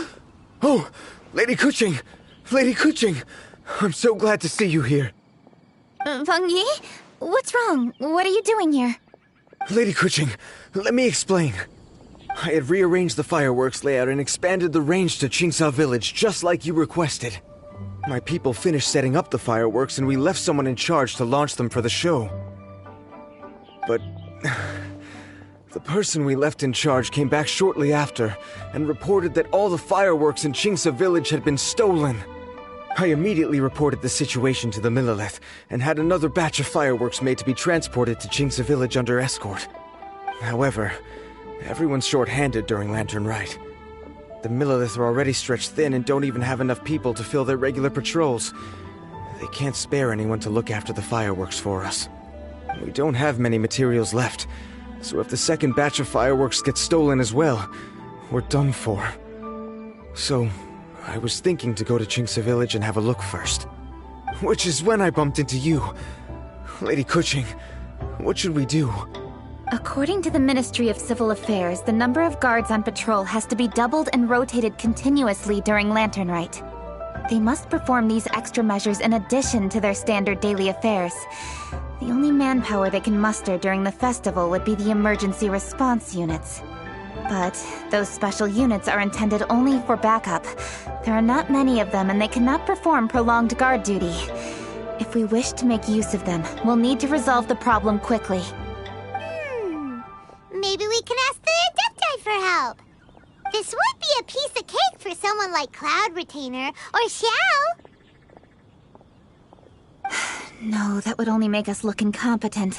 Oh! Lady Kuching! Lady Kuching! I'm so glad to see you here. Feng Yi? What's wrong? What are you doing here? Lady Kuching, let me explain. I had rearranged the fireworks layout and expanded the range to Qingsa Village just like you requested. My people finished setting up the fireworks and we left someone in charge to launch them for the show. But the person we left in charge came back shortly after and reported that all the fireworks in Qingsa Village had been stolen. I immediately reported the situation to the Millelith and had another batch of fireworks made to be transported to Qingsa Village under escort. However, everyone's short-handed during Lantern Rite. The Millelith are already stretched thin and don't even have enough people to fill their regular patrols. They can't spare anyone to look after the fireworks for us. We don't have many materials left, so if the second batch of fireworks gets stolen as well, we're done for. So, I was thinking to go to Qingsa Village and have a look first. Which is when I bumped into you. Lady Kuching, what should we do? According to the Ministry of Civil Affairs, the number of guards on patrol has to be doubled and rotated continuously during Lantern Rite. They must perform these extra measures in addition to their standard daily affairs. The only manpower they can muster during the festival would be the emergency response units. But those special units are intended only for backup. There are not many of them and they cannot perform prolonged guard duty. If we wish to make use of them, we'll need to resolve the problem quickly. Maybe we can ask the Adepti for help. This would be a piece of cake for someone like Cloud Retainer or Xiao. No, that would only make us look incompetent.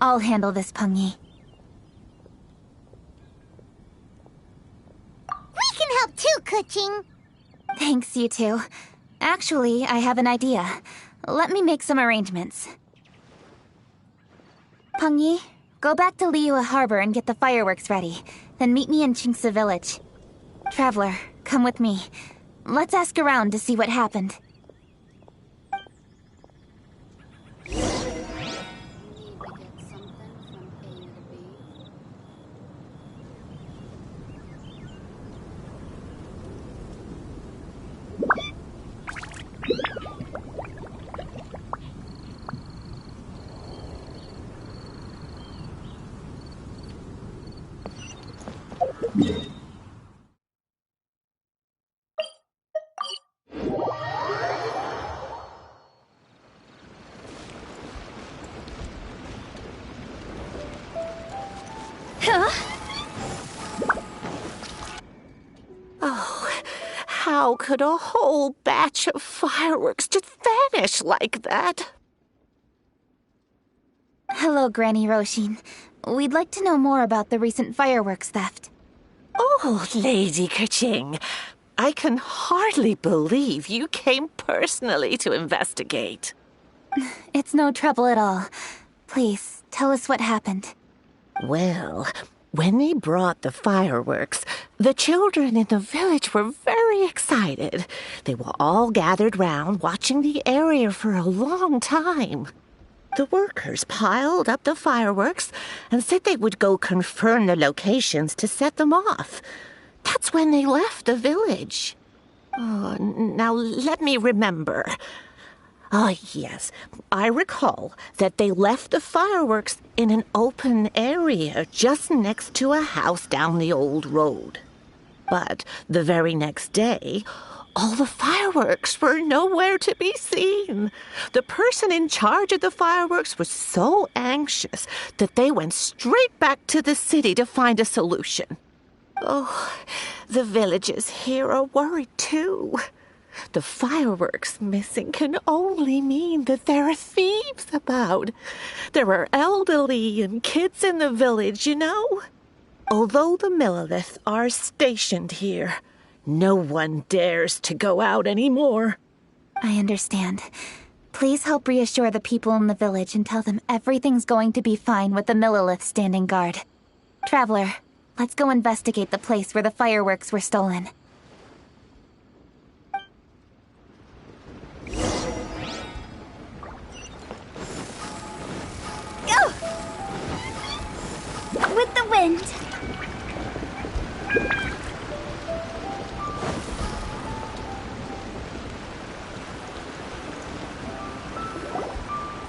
I'll handle this, Peng Yi. We can help too, Kuching. Thanks, you two. Actually, I have an idea. Let me make some arrangements. Peng Yi, go back to Liyue Harbor and get the fireworks ready. Then meet me in Qingsa Village. Traveler, come with me. Let's ask around to see what happened. Oh, how could a whole batch of fireworks just vanish like that? Hello, Granny Roshin. We'd like to know more about the recent fireworks theft. Oh, Lady Kaching, I can hardly believe you came personally to investigate. It's no trouble at all. Please, tell us what happened. Well, when they brought the fireworks, the children in the village were very excited. They were all gathered round, watching the area for a long time. The workers piled up the fireworks and said they would go confirm the locations to set them off. That's when they left the village. Oh, now let me remember. Ah, yes, I recall that they left the fireworks in an open area just next to a house down the old road. But the very next day, all the fireworks were nowhere to be seen. The person in charge of the fireworks was so anxious that they went straight back to the city to find a solution. Oh, the villagers here are worried too. The fireworks missing can only mean that there are thieves about. There are elderly and kids in the village, you know. Although the Millilith are stationed here, no one dares to go out anymore. I understand. Please help reassure the people in the village and tell them everything's going to be fine with the Millilith standing guard. Traveler, let's go investigate the place where the fireworks were stolen. Go! With the wind.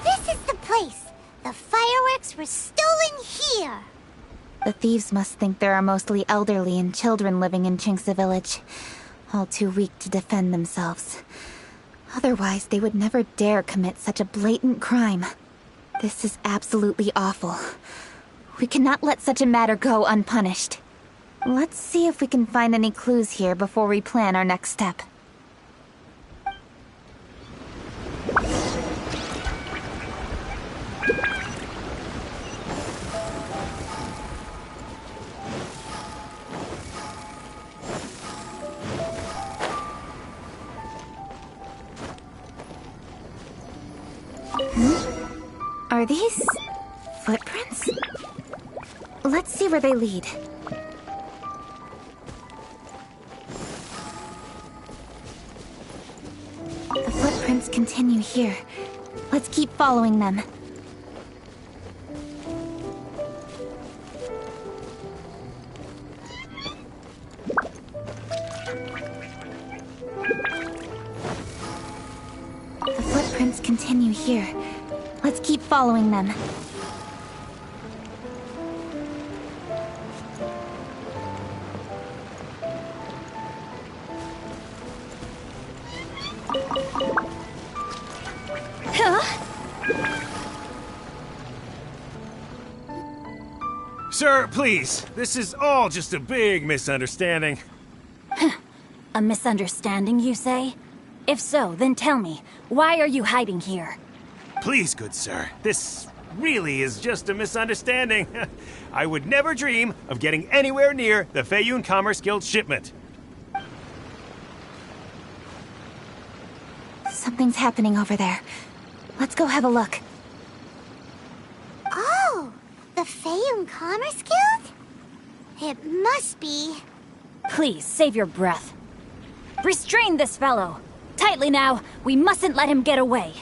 This is the place. The fireworks were stolen here. The thieves must think there are mostly elderly and children living in Chinksa village, all too weak to defend themselves. Otherwise, they would never dare commit such a blatant crime. This is absolutely awful. We cannot let such a matter go unpunished. Let's see if we can find any clues here before we plan our next step. Are these footprints? Let's see where they lead. The footprints continue here. Let's keep following them. The footprints continue here. Let's keep following them. Sir, please. This is all just a big misunderstanding. A misunderstanding, you say? If so, then tell me, why are you hiding here? Please, good sir. This really is just a misunderstanding. I would never dream of getting anywhere near the Feiyun Commerce Guild shipment. Something's happening over there. Let's go have a look. Oh, the Feiyun Commerce Guild? It must be. Please, save your breath. Restrain this fellow. Tightly now, we mustn't let him get away.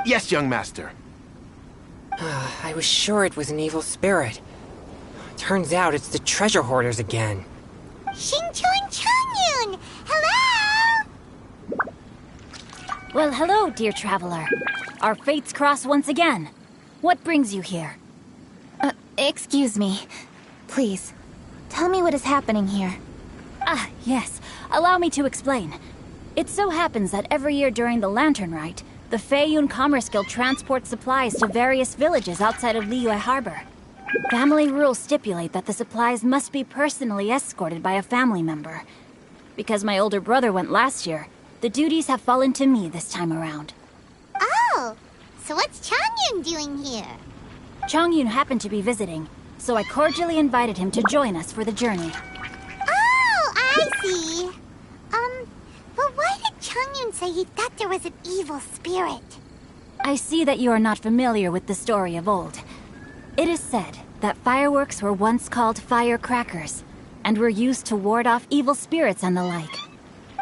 Yes, young master. I was sure it was an evil spirit. Turns out it's the treasure hoarders again. Xingchun Changyun! Hello! Well, hello, dear traveler. Our fates cross once again. What brings you here? Excuse me. Please, tell me what is happening here. Ah, yes. Allow me to explain. It so happens that every year during the Lantern Rite, the Feiyun Commerce Guild transports supplies to various villages outside of Liyue Harbor. Family rules stipulate that the supplies must be personally escorted by a family member. Because my older brother went last year, the duties have fallen to me this time around. Oh, so what's Changyun doing here? Changyun happened to be visiting, so I cordially invited him to join us for the journey. Oh, I see. But why did Changyun say he thought there was an evil spirit? I see that you are not familiar with the story of old. It is said that fireworks were once called firecrackers, and were used to ward off evil spirits and the like.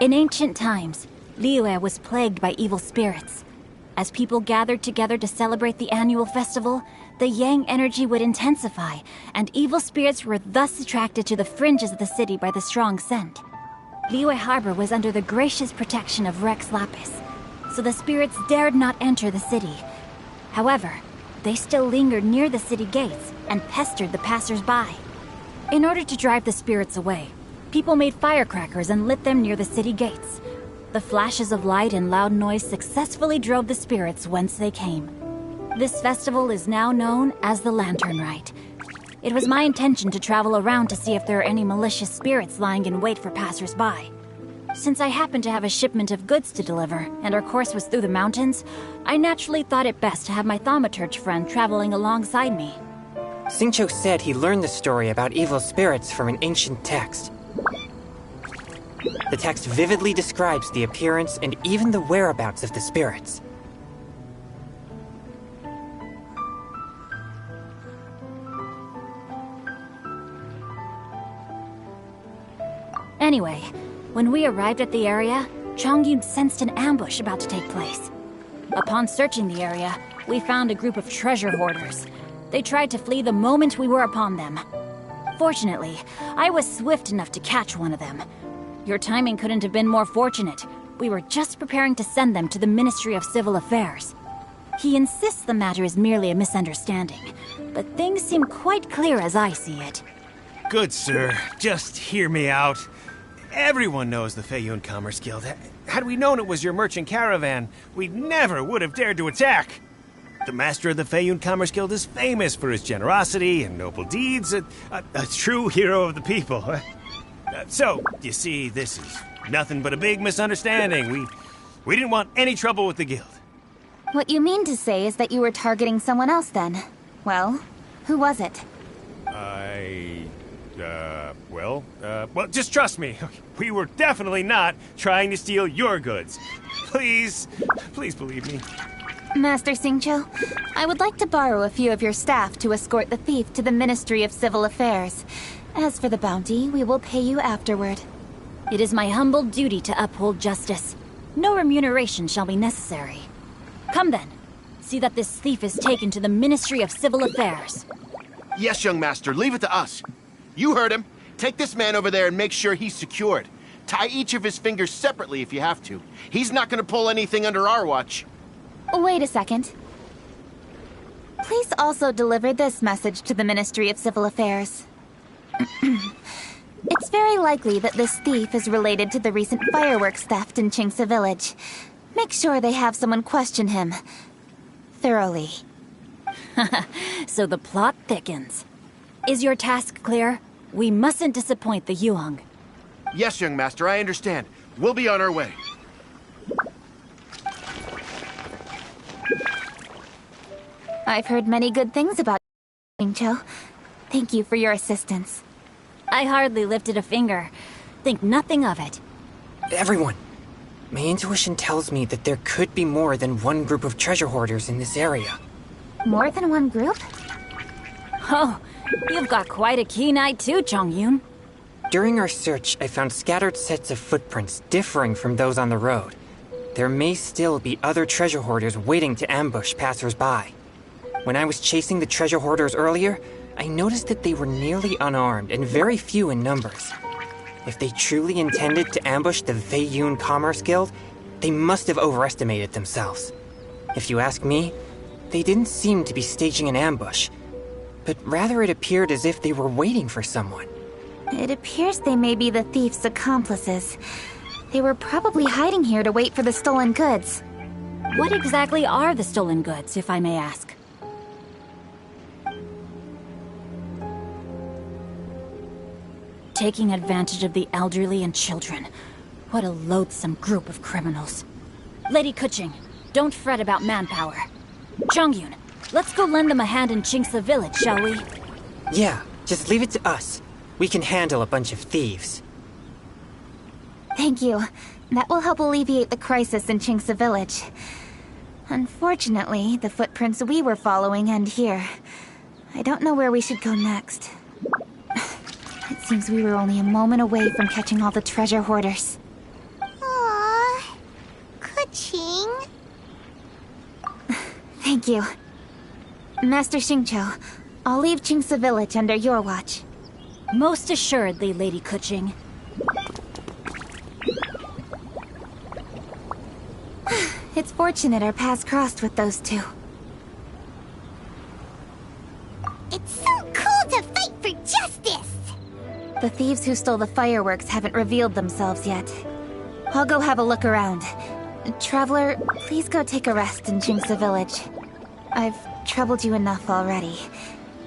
In ancient times, Liyue was plagued by evil spirits. As people gathered together to celebrate the annual festival, the yang energy would intensify, and evil spirits were thus attracted to the fringes of the city by the strong scent. Liyue Harbor was under the gracious protection of Rex Lapis, so the spirits dared not enter the city. However, they still lingered near the city gates and pestered the passers-by. In order to drive the spirits away, people made firecrackers and lit them near the city gates. The flashes of light and loud noise successfully drove the spirits whence they came. This festival is now known as the Lantern Rite. It was my intention to travel around to see if there are any malicious spirits lying in wait for passers-by. Since I happened to have a shipment of goods to deliver, and our course was through the mountains, I naturally thought it best to have my thaumaturge friend traveling alongside me. Xingqiu said he learned the story about evil spirits from an ancient text. The text vividly describes the appearance and even the whereabouts of the spirits. Anyway, when we arrived at the area, Changyun sensed an ambush about to take place. Upon searching the area, we found a group of treasure hoarders. They tried to flee the moment we were upon them. Fortunately, I was swift enough to catch one of them. Your timing couldn't have been more fortunate. We were just preparing to send them to the Ministry of Civil Affairs. He insists the matter is merely a misunderstanding, but things seem quite clear as I see it. Good, sir. Just hear me out. Everyone knows the Feiyun Commerce Guild. Had we known it was your merchant caravan, we never would have dared to attack. The master of the Feiyun Commerce Guild is famous for his generosity and noble deeds, a true hero of the people. So, you see, this is nothing but a big misunderstanding. We didn't want any trouble with the guild. What you mean to say is that you were targeting someone else then? Well, who was it? Well, just trust me. We were definitely not trying to steal your goods. Please believe me. Master Xingqiu, I would like to borrow a few of your staff to escort the thief to the Ministry of Civil Affairs. As for the bounty, we will pay you afterward. It is my humble duty to uphold justice. No remuneration shall be necessary. Come then. See that this thief is taken to the Ministry of Civil Affairs. Yes, young master, leave it to us. You heard him. Take this man over there and make sure he's secured. Tie each of his fingers separately if you have to. He's not going to pull anything under our watch. Wait a second. Please also deliver this message to the Ministry of Civil Affairs. It's very likely that this thief is related to the recent fireworks theft in Qingce Village. Make sure they have someone question him thoroughly. So the plot thickens. Is your task clear? We mustn't disappoint the Yuang. Yes, young master, I understand. We'll be on our way. I've heard many good things about Xingqiu. Thank you for your assistance. I hardly lifted a finger. Think nothing of it. Everyone, my intuition tells me that there could be more than one group of treasure hoarders in this area. More than one group? Oh, you've got quite a keen eye too, Changyun. During our search, I found scattered sets of footprints differing from those on the road. There may still be other treasure hoarders waiting to ambush passers-by. When I was chasing the treasure hoarders earlier, I noticed that they were nearly unarmed and very few in numbers. If they truly intended to ambush the Feiyun Commerce Guild, they must have overestimated themselves. If you ask me, they didn't seem to be staging an ambush, but rather it appeared as if they were waiting for someone. It appears they may be the thief's accomplices. They were probably hiding here to wait for the stolen goods. What exactly are the stolen goods, if I may ask? taking advantage of the elderly and children. What a loathsome group of criminals. Lady Kuching, don't fret about manpower. Chongyun, let's go lend them a hand in Chingsa village, shall we? Yeah, just leave it to us. We can handle a bunch of thieves. Thank you. That will help alleviate the crisis in Chingsa village. Unfortunately, the footprints we were following end here. I don't know where we should go next. It seems we were only a moment away from catching all the treasure hoarders. Aww. Kuching. Thank you. Master Xingqiu, I'll leave Chingsa village under your watch. Most assuredly, Lady Kuching. It's fortunate our paths crossed with those two. It's so cool to fight for justice! The thieves who stole the fireworks haven't revealed themselves yet. I'll go have a look around. Traveler, please go take a rest in Chingsa village. I've troubled you enough already.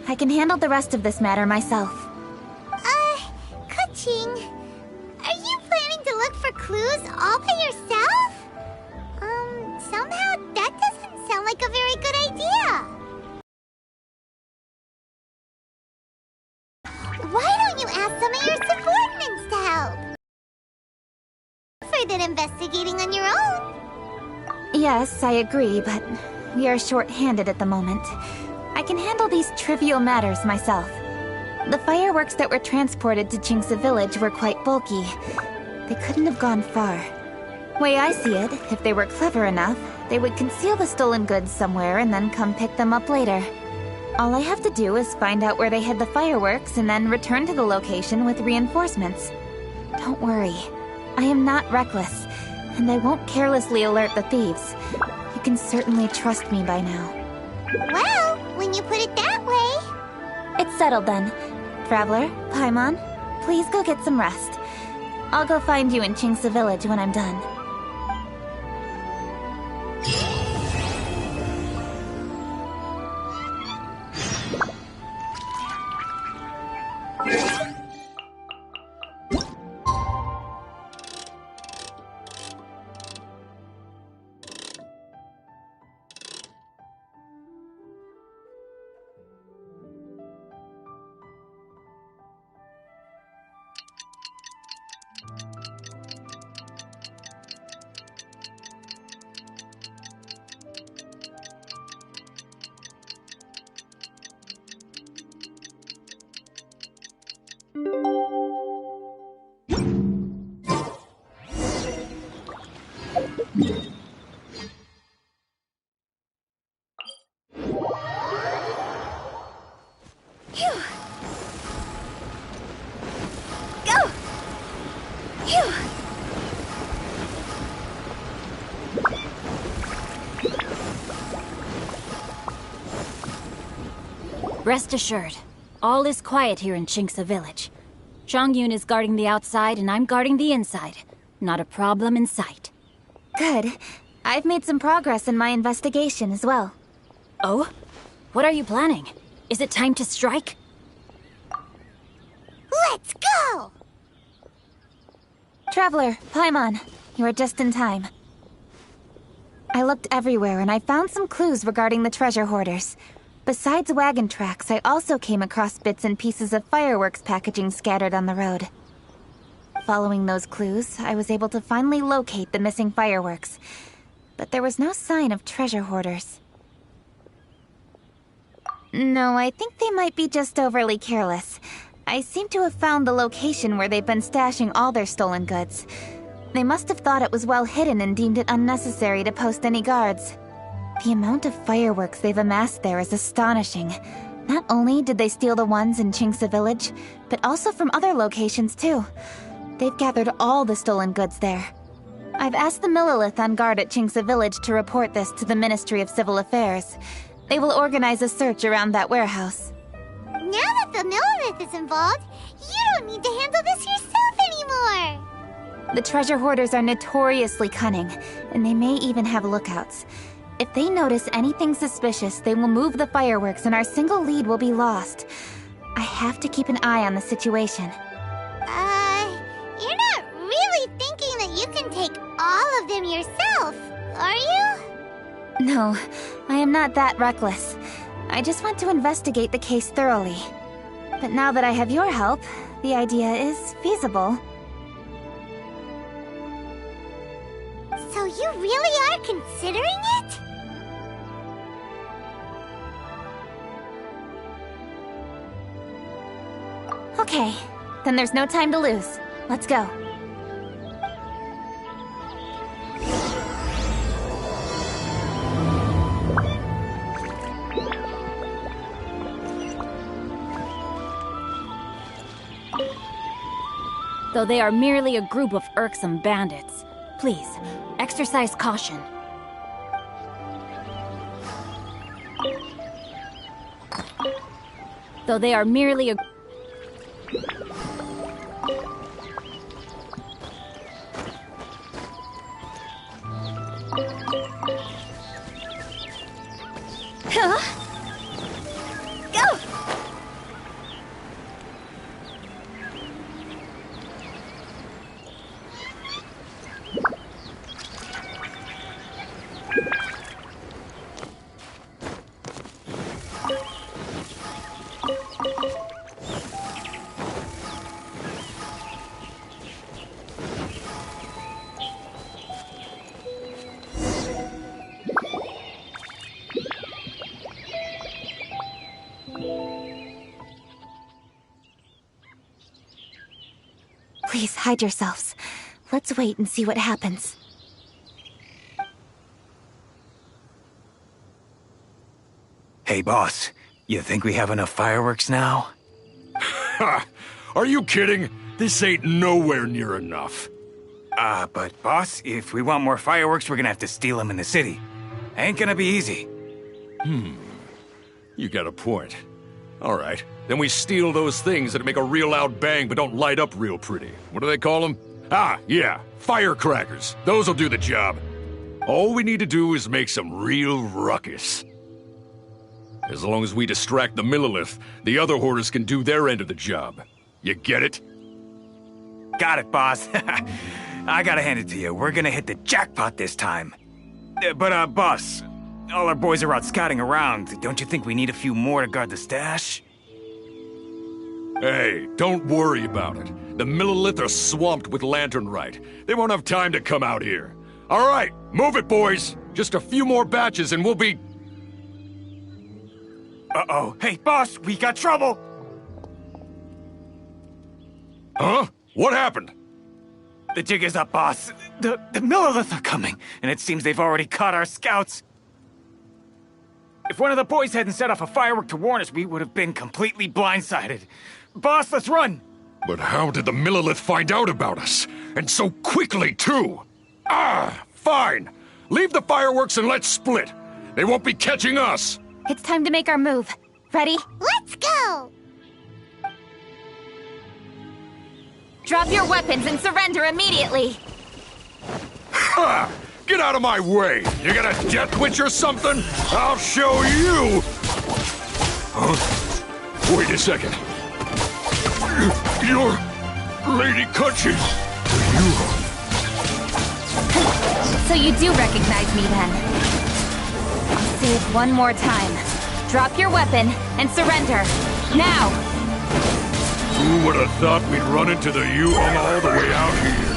I can handle the rest of this matter myself. Kuching, are you planning to look for clues all by yourself? Somehow that doesn't sound like a very good idea. Why don't you ask some of your subordinates to help? For that investigating on your own. Yes, I agree, but we are short-handed at the moment. I can handle these trivial matters myself. The fireworks that were transported to Chingsa village were quite bulky. They couldn't have gone far. Way I see it, if they were clever enough, they would conceal the stolen goods somewhere and then come pick them up later. All I have to do is find out where they hid the fireworks and then return to the location with reinforcements. Don't worry. I am not reckless, and I won't carelessly alert the thieves. You can certainly trust me by now. Well, when you put it that way... It's settled then. Traveler, Paimon, please go get some rest. I'll go find you in Chingsa village when I'm done. Rest assured, all is quiet here in Chingsa village. Chongyun is guarding the outside and I'm guarding the inside. Not a problem in sight. Good. I've made some progress in my investigation as well. Oh? What are you planning? Is it time to strike? Let's go! Traveler, Paimon, you are just in time. I looked everywhere and I found some clues regarding the treasure hoarders. Besides wagon tracks, I also came across bits and pieces of fireworks packaging scattered on the road. Following those clues, I was able to finally locate the missing fireworks. But there was no sign of treasure hoarders. No, I think they might be just overly careless. I seem to have found the location where they've been stashing all their stolen goods. They must have thought it was well hidden and deemed it unnecessary to post any guards. The amount of fireworks they've amassed there is astonishing. Not only did they steal the ones in Chingsa village, but also from other locations too. They've gathered all the stolen goods there. I've asked the Millilith on guard at Chingsa village to report this to the Ministry of Civil Affairs. They will organize a search around that warehouse. Now that the Millilith is involved, you don't need to handle this yourself anymore! The treasure hoarders are notoriously cunning, and they may even have lookouts. If they notice anything suspicious, they will move the fireworks and our single lead will be lost. I have to keep an eye on the situation. them yourself, are you? No, I am not that reckless. I just want to investigate the case thoroughly. But now that I have your help, the idea is feasible. So you really are considering it? Okay, then there's no time to lose. Let's go. Though they are merely a group of irksome bandits, please, exercise caution. Though they are merely a... Huh? Go! Please, hide yourselves. Let's wait and see what happens. Hey, boss. You think we have enough fireworks now? Ha! Are you kidding? This ain't nowhere near enough. But boss, if we want more fireworks, we're gonna have to steal them in the city. Ain't gonna be easy. You got a point. All right, then we steal those things that make a real loud bang but don't light up real pretty. What do they call them? Ah, yeah, firecrackers. Those'll do the job. All we need to do is make some real ruckus. As long as we distract the Millilith, the other hoarders can do their end of the job. You get it? Got it, boss. I gotta hand it to you. We're gonna hit the jackpot this time. But, boss, all our boys are out scouting around. Don't you think we need a few more to guard the stash? Hey, don't worry about it. The Millilith are swamped with lanternite. They won't have time to come out here. All right, move it, boys. Just a few more batches and we'll be... Uh-oh. Hey, boss, we got trouble! Huh? What happened? The jig is up, boss. The Millilith are coming, and it seems they've already caught our scouts. If one of the boys hadn't set off a firework to warn us, we would have been completely blindsided. Boss, let's run! But how did the Millilith find out about us? And so quickly, too? Ah, fine. Leave the fireworks and let's split. They won't be catching us. It's time to make our move. Ready? Let's go! Drop your weapons and surrender immediately! Ha! Get out of my way! You got a death witch or something? I'll show you! Huh? Wait a second. You're... Lady Cutchin. So you do recognize me then? I'll say it one more time. Drop your weapon and surrender. Now! Who would have thought we'd run into the Yuhong all the way out here?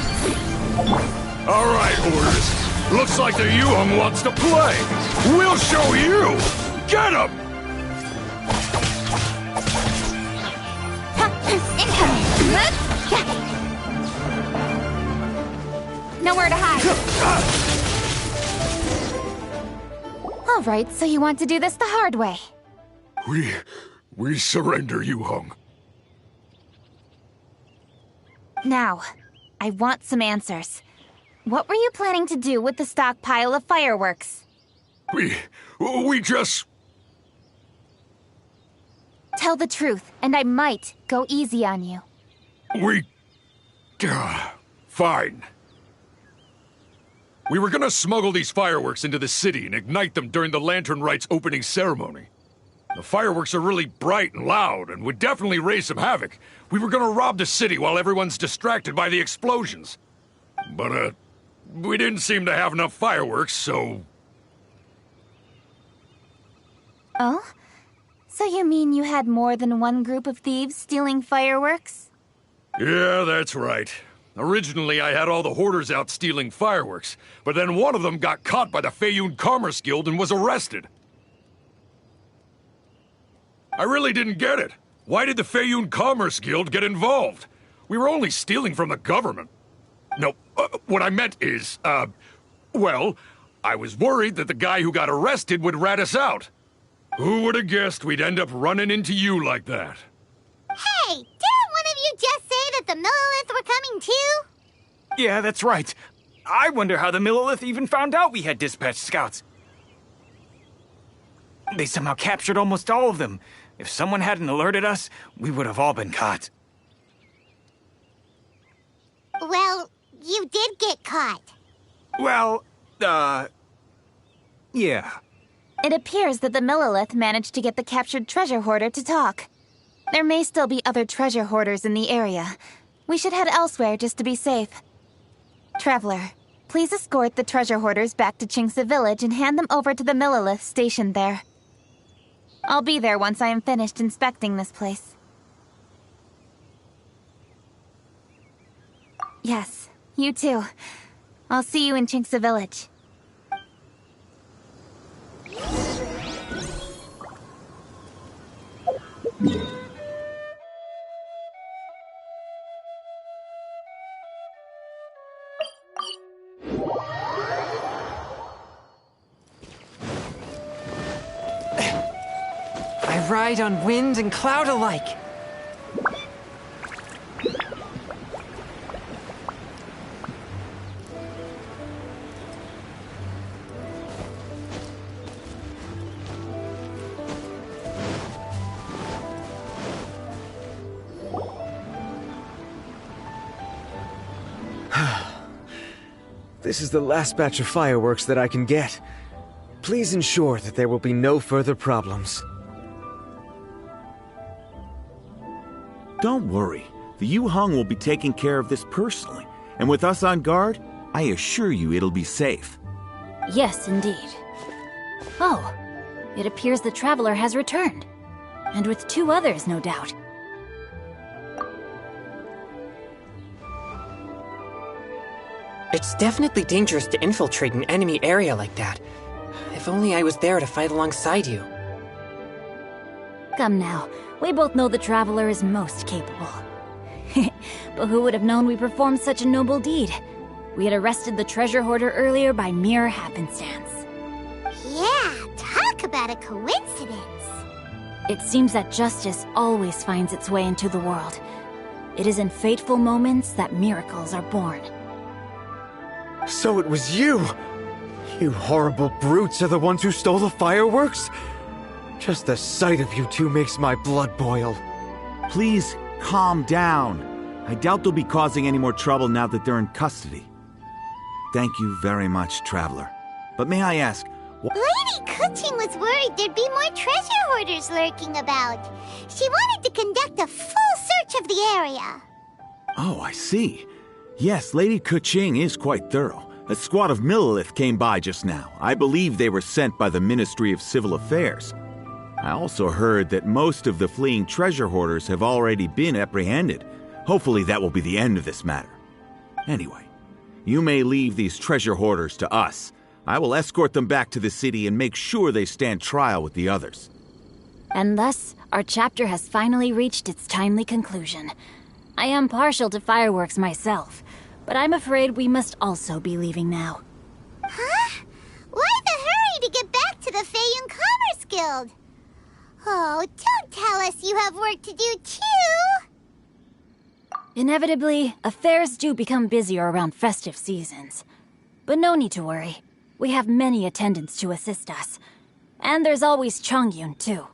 All right, orders. Looks like the Yuhong wants to play. We'll show you! Get him! Incoming! Nowhere to hide. All right, so you want to do this the hard way. We surrender, Yuhong. Now, I want some answers. What were you planning to do with the stockpile of fireworks? We just... Tell the truth, and I might go easy on you. Fine. We were gonna smuggle these fireworks into the city and ignite them during the Lantern Rite's opening ceremony. The fireworks are really bright and loud and would definitely raise some havoc. We were gonna rob the city while everyone's distracted by the explosions. But, we didn't seem to have enough fireworks, so... Oh? So you mean you had more than one group of thieves stealing fireworks? Yeah, that's right. Originally, I had all the hoarders out stealing fireworks, but then one of them got caught by the Feiyun Commerce Guild and was arrested. I really didn't get it. Why did the Feiyun Commerce Guild get involved? We were only stealing from the government. No, what I meant is, well, I was worried that the guy who got arrested would rat us out. Who would have guessed we'd end up running into you like that? Hey, didn't one of you just say that the Millilith were coming too? Yeah, that's right. I wonder how the Millilith even found out we had dispatched scouts. They somehow captured almost all of them. If someone hadn't alerted us, we would have all been caught. Well, you did get caught. Well, yeah. It appears that the Millilith managed to get the captured treasure hoarder to talk. There may still be other treasure hoarders in the area. We should head elsewhere just to be safe. Traveler, please escort the treasure hoarders back to Qingce Village and hand them over to the Millilith stationed there. I'll be there once I am finished inspecting this place. Yes, you too. I'll see you in Qingce Village. I ride on wind and cloud alike. This is the last batch of fireworks that I can get. Please ensure that there will be no further problems. Don't worry. The Yu Hung will be taking care of this personally. And with us on guard, I assure you it'll be safe. Yes, indeed. Oh, it appears the traveler has returned. And with 2 others, no doubt. It's definitely dangerous to infiltrate an enemy area like that. If only I was there to fight alongside you. Come now, we both know the traveler is most capable. But who would have known we performed such a noble deed? We had arrested the treasure hoarder earlier by mere happenstance. Yeah, talk about a coincidence. It seems that justice always finds its way into the world. It is in fateful moments that miracles are born. So it was you! You horrible brutes are the ones who stole the fireworks? Just the sight of you two makes my blood boil. Please, calm down. I doubt they'll be causing any more trouble now that they're in custody. Thank you very much, Traveler. But may I ask... Lady Kuching was worried there'd be more treasure hoarders lurking about. She wanted to conduct a full search of the area. Oh, I see. Yes, Lady Kuching is quite thorough. A squad of Millilith came by just now. I believe they were sent by the Ministry of Civil Affairs. I also heard that most of the fleeing treasure hoarders have already been apprehended. Hopefully that will be the end of this matter. Anyway, you may leave these treasure hoarders to us. I will escort them back to the city and make sure they stand trial with the others. And thus, our chapter has finally reached its timely conclusion. I am partial to fireworks myself, but I'm afraid we must also be leaving now. Huh? Why the hurry to get back to the Feiyun Commerce Guild? Oh, don't tell us you have work to do too! Inevitably, affairs do become busier around festive seasons. But no need to worry. We have many attendants to assist us. And there's always Chongyun, too.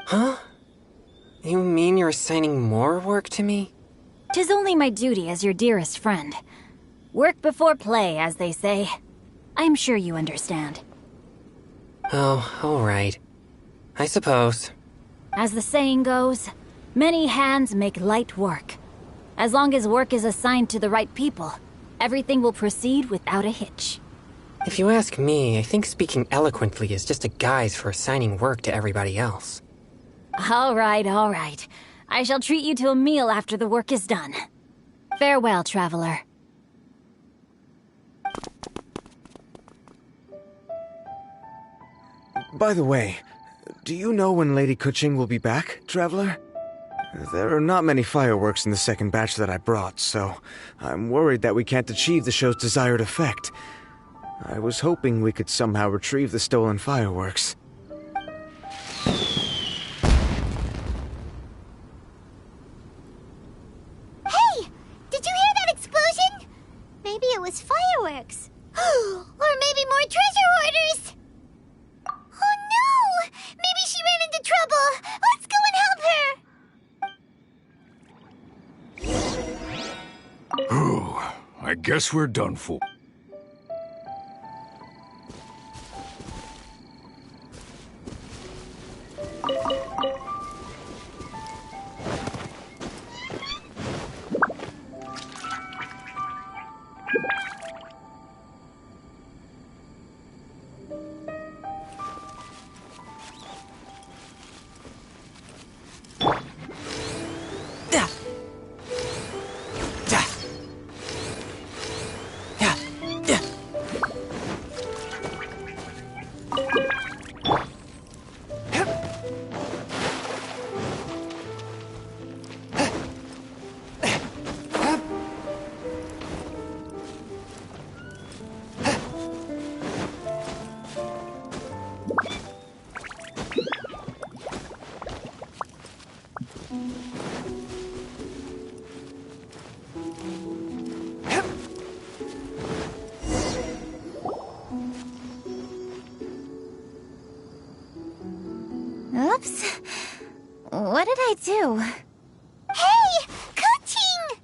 Huh? You mean you're assigning more work to me? 'Tis only my duty as your dearest friend. Work before play, as they say. I'm sure you understand. Oh, all right. I suppose. As the saying goes, many hands make light work. As long as work is assigned to the right people, Everything will proceed without a hitch. If you ask me, I think speaking eloquently is just a guise for assigning work to everybody else. All right. I shall treat you to a meal after the work is done. Farewell, traveler. By the way, do you know when Lady Kuching will be back, traveler? There are not many fireworks in the second batch that I brought, so I'm worried that we can't achieve the show's desired effect. I was hoping we could somehow retrieve the stolen fireworks. Hey! Did you hear that explosion? Maybe it was fireworks. Or maybe more treasure hoarders! Oh no! Maybe she ran into trouble! Let's go and help her! Whew. I guess we're done for. Oops. What did I do? Hey! Kuching!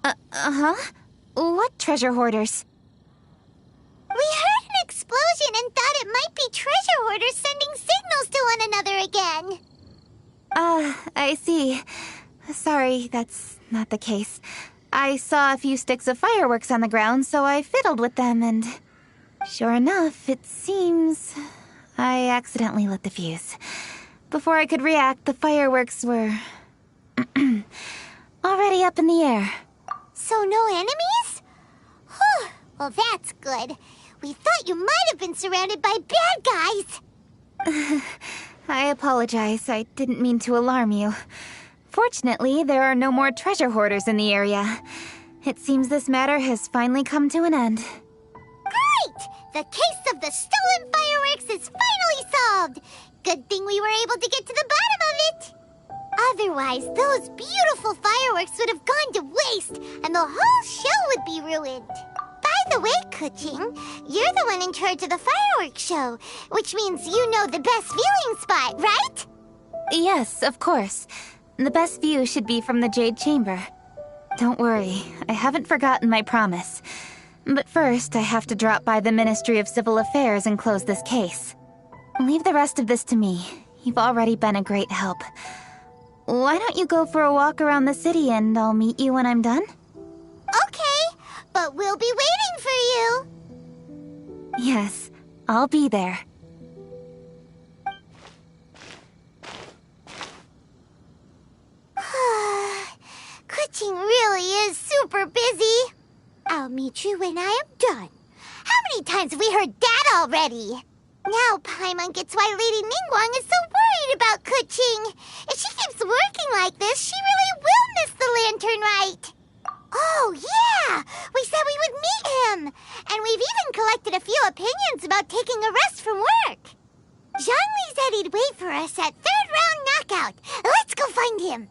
Uh-huh? What treasure hoarders? We heard an explosion and thought it might be treasure hoarders sending signals to one another again. I see. Sorry, that's not the case. I saw a few sticks of fireworks on the ground, so I fiddled with them, and sure enough, it seems I accidentally lit the fuse. Before I could react, the fireworks were already up in the air. So no enemies? Whew. Well, that's good. We thought you might have been surrounded by bad guys. I apologize. I didn't mean to alarm you. Fortunately, there are no more treasure hoarders in the area. It seems this matter has finally come to an end. Great! The case of the stolen fireworks is finally solved! Good thing we were able to get to the bottom of it! Otherwise, those beautiful fireworks would have gone to waste, and the whole show would be ruined. By the way, Kuching, you're the one in charge of the fireworks show, which means you know the best viewing spot, right? Yes, of course. The best view should be from the Jade Chamber. Don't worry, I haven't forgotten my promise. But first, I have to drop by the Ministry of Civil Affairs and close this case. Leave the rest of this to me. You've already been a great help. Why don't you go for a walk around the city and I'll meet you when I'm done? Okay, but we'll be waiting for you. Yes, I'll be there. Kuching really is super busy. I'll meet you when I am done. How many times have we heard that already? Now Paimon gets why Lady Ningguang is so worried about Kuching. If she keeps working like this, she really will miss the lantern rite. Oh, yeah! We said we would meet him! And we've even collected a few opinions about taking a rest from work. Zhongli said he'd wait for us at third round knockout. Let's go find him.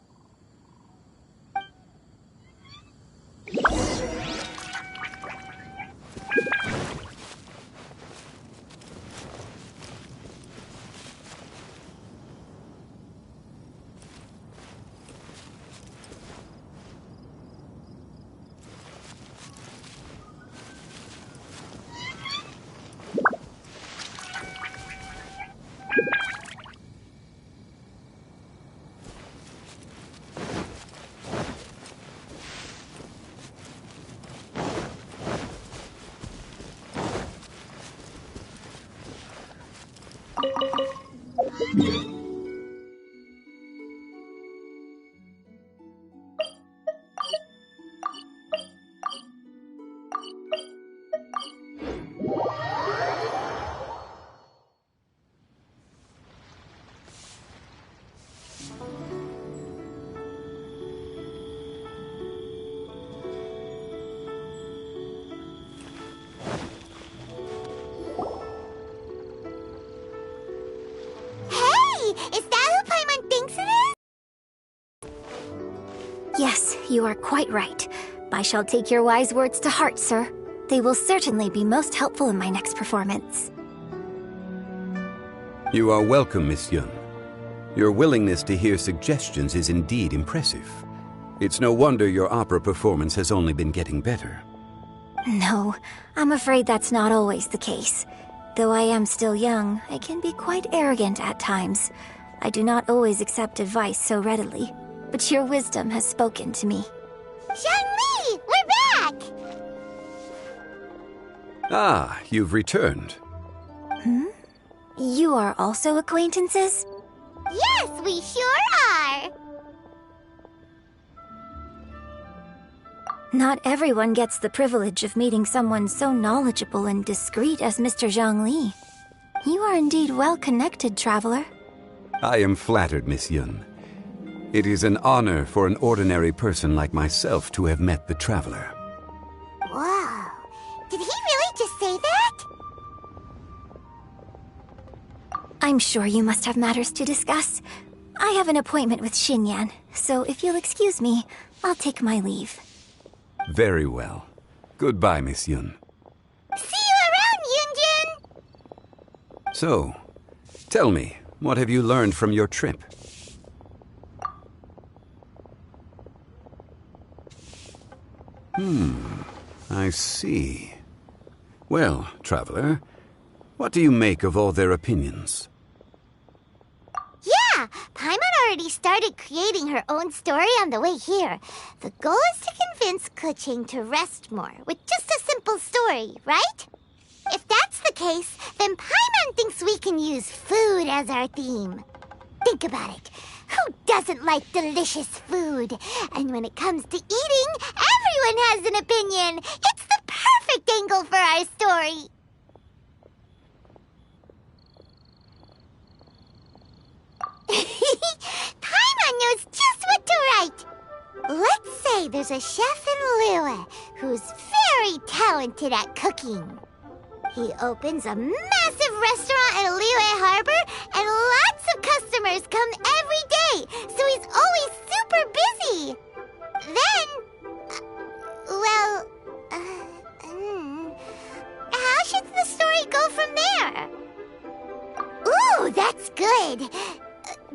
Yes, you are quite right. I shall take your wise words to heart, sir. They will certainly be most helpful in my next performance. You are welcome, Miss Yun. Your willingness to hear suggestions is indeed impressive. It's no wonder your opera performance has only been getting better. No, I'm afraid that's not always the case. Though I am still young, I can be quite arrogant at times. I do not always accept advice so readily, but your wisdom has spoken to me. Zhongli, we're back! Ah, you've returned. You are also acquaintances? Yes, we sure are! Not everyone gets the privilege of meeting someone so knowledgeable and discreet as Mr. Zhongli. You are indeed well connected, traveler. I am flattered, Miss Yun. It is an honor for an ordinary person like myself to have met the traveler. Wow. Did he really just say that? I'm sure you must have matters to discuss. I have an appointment with Xinyan, so if you'll excuse me, I'll take my leave. Very well. Goodbye, Miss Yun. See you around, Yunjin! So, tell me, what have you learned from your trip? I see. Well, traveler, what do you make of all their opinions? Yeah, Paimon already started creating her own story on the way here. The goal is to convince Kuching to rest more with just a simple story, right? If that's the case, then Paimon thinks we can use food as our theme. Think about it. Who doesn't like delicious food? And when it comes to eating, everyone has an opinion. It's the perfect angle for our story. Paimon knows just what to write. Let's say there's a chef in Liyue who's very talented at cooking. He opens a massive restaurant in Liyue Harbor, and lots of customers come every day, so he's always super busy. Then, how should the story go from there? Ooh, that's good.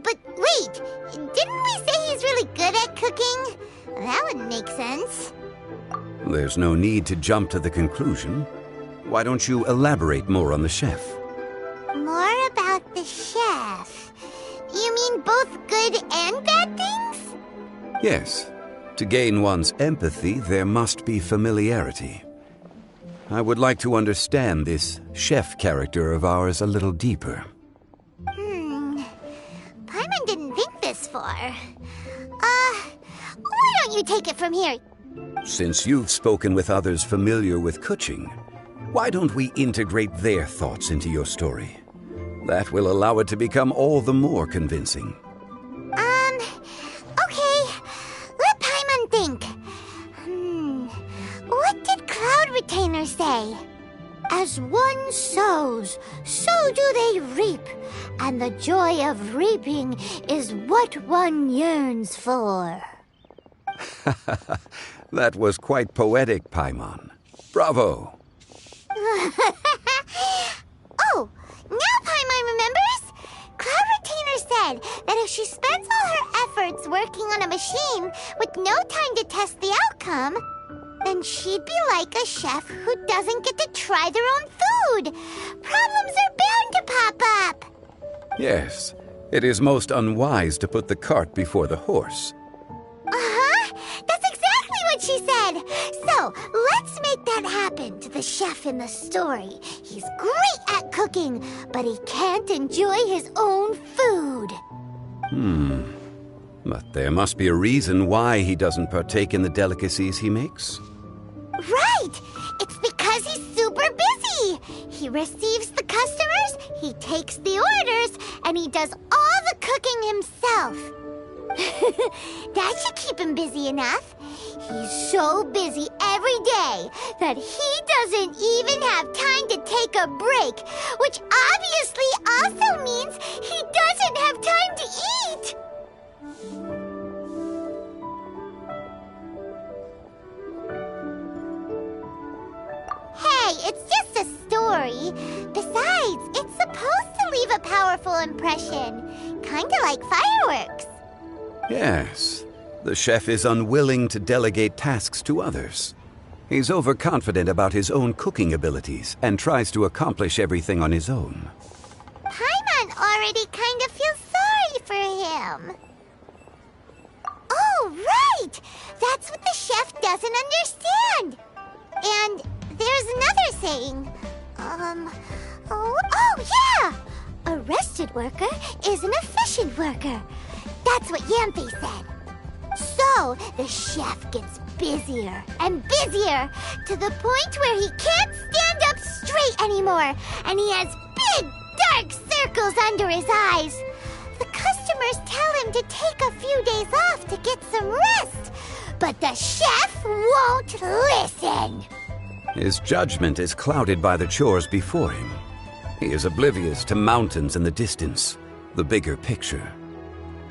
But wait, didn't we say he's really good at cooking? That wouldn't make sense. There's no need to jump to the conclusion. Why don't you elaborate more on the chef? More about the chef? You mean both good and bad things? Yes. To gain one's empathy, there must be familiarity. I would like to understand this chef character of ours a little deeper. Paimon didn't think this far. Why don't you take it from here? Since you've spoken with others familiar with Kuching, why don't we integrate their thoughts into your story? That will allow it to become all the more convincing. Okay. Let Paimon think. What did Cloud Retainer say? As one sows, so do they reap. And the joy of reaping is what one yearns for. That was quite poetic, Paimon. Bravo! Oh, now Paimon remembers? Cloud Retainer said that if she spends all her efforts working on a machine with no time to test the outcome, then she'd be like a chef who doesn't get to try their own food. Problems are bound to pop up. Yes, it is most unwise to put the cart before the horse. That's exactly what she said. So, let's make that happen to the chef in the story. He's great at cooking, but he can't enjoy his own food. But there must be a reason why he doesn't partake in the delicacies he makes. Right! It's because he's super busy. He receives the customers, he takes the orders, and he does all the cooking himself. That should keep him busy enough. He's so busy every day that he doesn't even have time to take a break, which obviously also means he doesn't have time to eat. powerful impression. Kinda like fireworks. Yes, the chef is unwilling to delegate tasks to others. He's overconfident about his own cooking abilities and tries to accomplish everything on his own. Paimon already kind of feels sorry for him. Oh, right! That's what the chef doesn't understand. And there's another saying. Oh yeah! A rested worker is an efficient worker. That's what Yanthe said. So, the chef gets busier and busier to the point where he can't stand up straight anymore, and he has big, dark circles under his eyes. The customers tell him to take a few days off to get some rest, but the chef won't listen. His judgment is clouded by the chores before him. He is oblivious to mountains in the distance, the bigger picture.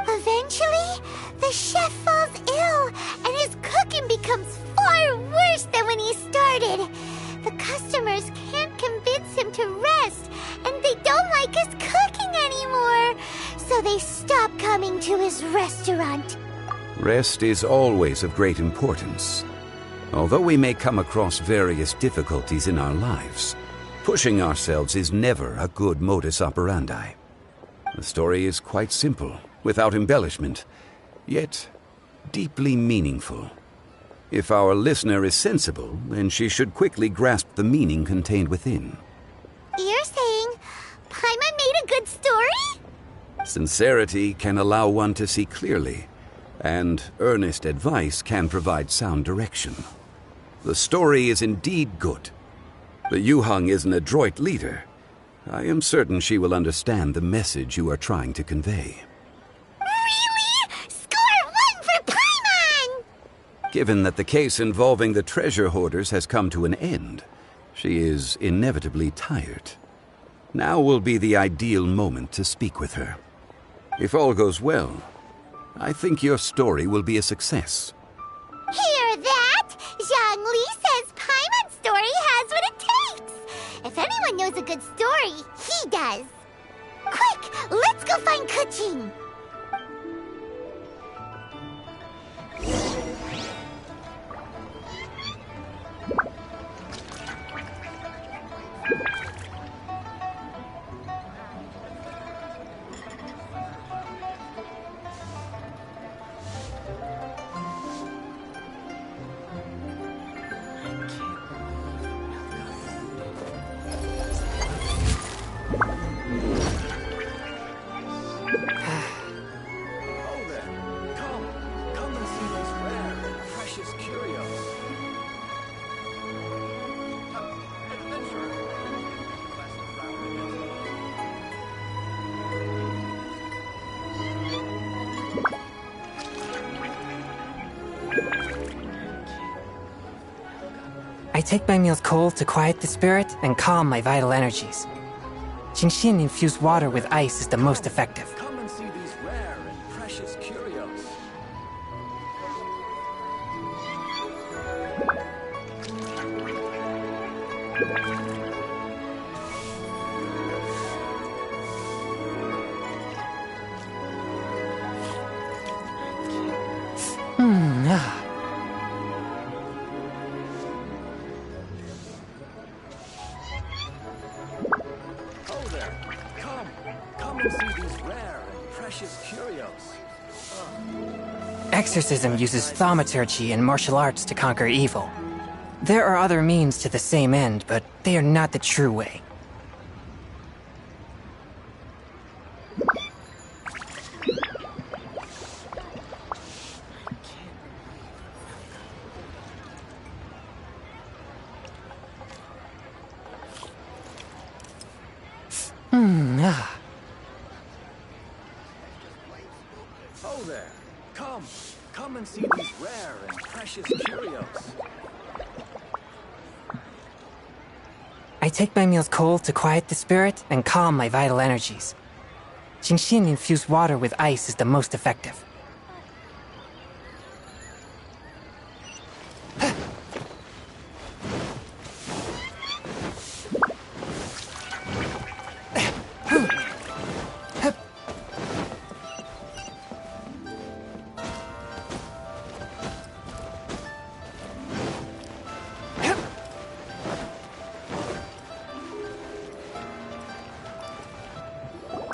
Eventually, the chef falls ill, and his cooking becomes far worse than when he started. The customers can't convince him to rest, and they don't like his cooking anymore, so they stop coming to his restaurant. Rest is always of great importance. Although we may come across various difficulties in our lives, pushing ourselves is never a good modus operandi. The story is quite simple, without embellishment, yet deeply meaningful. If our listener is sensible, then she should quickly grasp the meaning contained within. You're saying Paimon made a good story? Sincerity can allow one to see clearly, and earnest advice can provide sound direction. The story is indeed good. The Yuhang is an adroit leader. I am certain she will understand the message you are trying to convey. Really? Score 1 for Paimon! Given that the case involving the treasure hoarders has come to an end, she is inevitably tired. Now will be the ideal moment to speak with her. If all goes well, I think your story will be a success. Hear that? Zhang Li says Paimon's story has what it takes. If anyone knows a good story, he does. Quick, let's go find Kuching. I take my meals cold to quiet the spirit and calm my vital energies. Xingxin infused water with ice is the most effective. Come and see these rare and precious curios. Exorcism uses thaumaturgy and martial arts to conquer evil. There are other means to the same end, but they are not the true way. Oh there. Come and see these rare and precious curios. I take my meals cold to quiet the spirit and calm my vital energies. Xingxin infused water with ice is the most effective.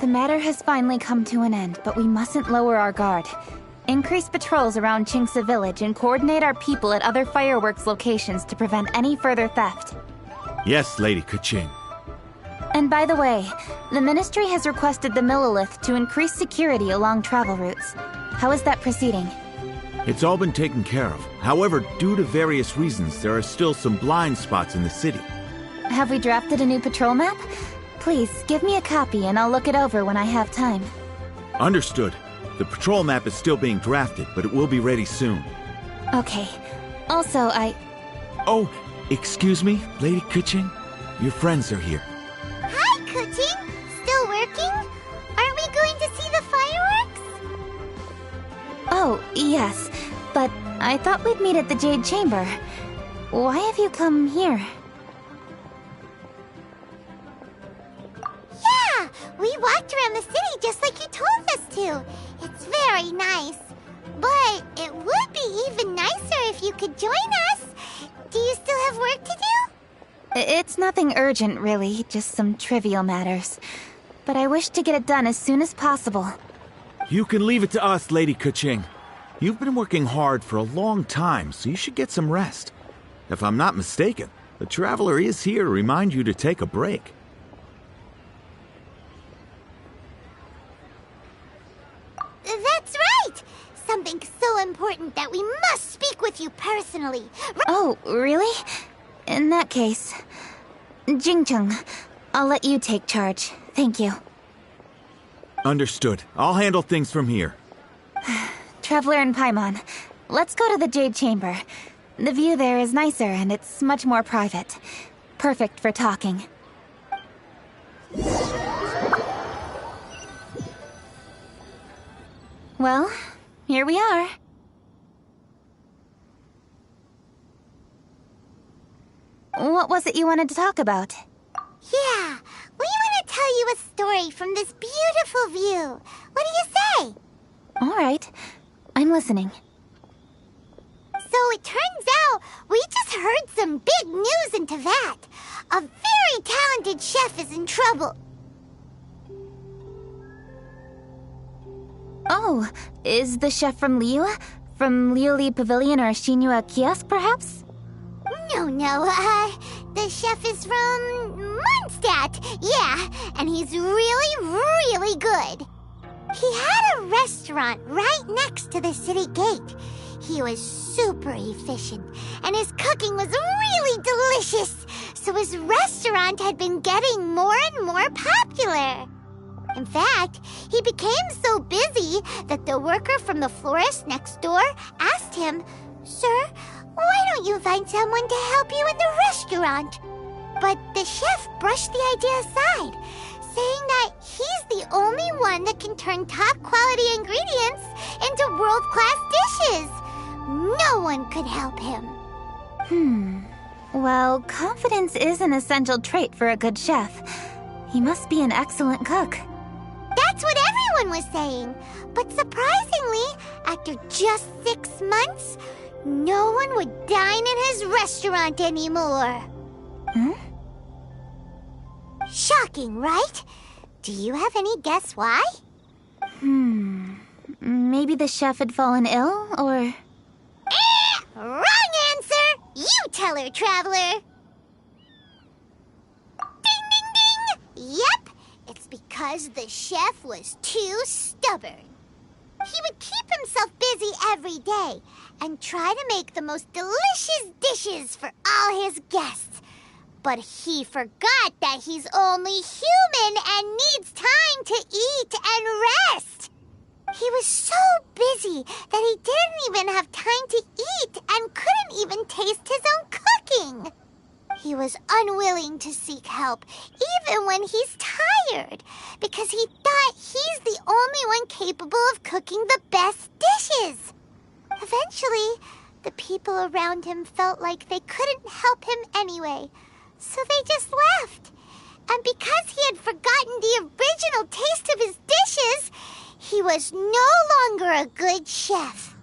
The matter has finally come to an end, but we mustn't lower our guard. Increase patrols around Qingce Village and coordinate our people at other fireworks locations to prevent any further theft. Yes, Lady Keqing. And by the way, the Ministry has requested the Millelith to increase security along travel routes. How is that proceeding? It's all been taken care of. However, due to various reasons, there are still some blind spots in the city. Have we drafted a new patrol map? Please, give me a copy and I'll look it over when I have time. Understood. The patrol map is still being drafted, but it will be ready soon. Okay. Also, Oh, excuse me, Lady Keqing? Your friends are here. Hi, Kuching! Still working? Aren't we going to see the fireworks? Oh, yes. But I thought we'd meet at the Jade Chamber. Why have you come here? Yeah! We walked around the city just like you told us to. It's very nice. But it would be even nicer if you could join us. Do you still have work to do? It's nothing urgent, really. Just some trivial matters. But I wish to get it done as soon as possible. You can leave it to us, Lady Keqing. You've been working hard for a long time, so you should get some rest. If I'm not mistaken, the Traveler is here to remind you to take a break. That's right! Something so important that we must speak with you personally. Oh, really? In that case, Jingcheng, I'll let you take charge. Thank you. Understood. I'll handle things from here. Traveler and Paimon, let's go to the Jade Chamber. The view there is nicer and it's much more private. Perfect for talking. Well, here we are. What was it you wanted to talk about? Yeah, we want to tell you a story from this beautiful view. What do you say? All right, I'm listening. So it turns out we just heard some big news in Teyvat. A very talented chef is in trouble. Oh, is the chef from Liyue? From Liuli Pavilion or Shinua Kiosk, perhaps? No, the chef is from Mondstadt. Yeah, and he's really, really good. He had a restaurant right next to the city gate. He was super efficient, and his cooking was really delicious, so his restaurant had been getting more and more popular. In fact, he became so busy that the worker from the florist next door asked him, "Sir, why don't you find someone to help you in the restaurant?" But the chef brushed the idea aside, saying that he's the only one that can turn top-quality ingredients into world-class dishes. No one could help him. Well, confidence is an essential trait for a good chef. He must be an excellent cook. That's what everyone was saying. But surprisingly, after just 6 months, no one would dine in his restaurant anymore. Shocking, right? Do you have any guess why? Maybe the chef had fallen ill, or... Wrong answer! You tell her, Traveler! Ding, ding, ding! Yep, it's because the chef was too stubborn. He would keep himself busy every day and try to make the most delicious dishes for all his guests. But he forgot that he's only human and needs time to eat and rest. He was so busy that he didn't even have time to eat and couldn't even taste his own cooking. He was unwilling to seek help, even when he's tired, because he thought he's the only one capable of cooking the best dishes. Eventually, the people around him felt like they couldn't help him anyway, so they just left. And because he had forgotten the original taste of his dishes, he was no longer a good chef.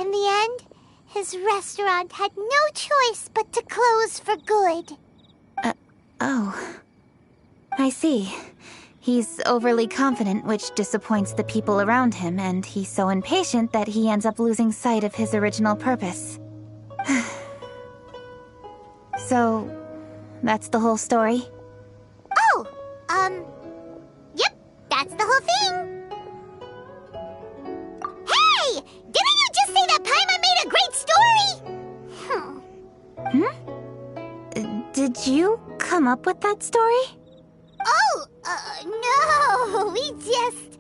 In the end, his restaurant had no choice but to close for good. Oh. I see. He's overly confident, which disappoints the people around him, and he's so impatient that he ends up losing sight of his original purpose. So, that's the whole story? Oh, yep, that's the whole thing. Hey! Didn't you just say that Paimon made a great story? Did you come up with that story? Oh, no, we just,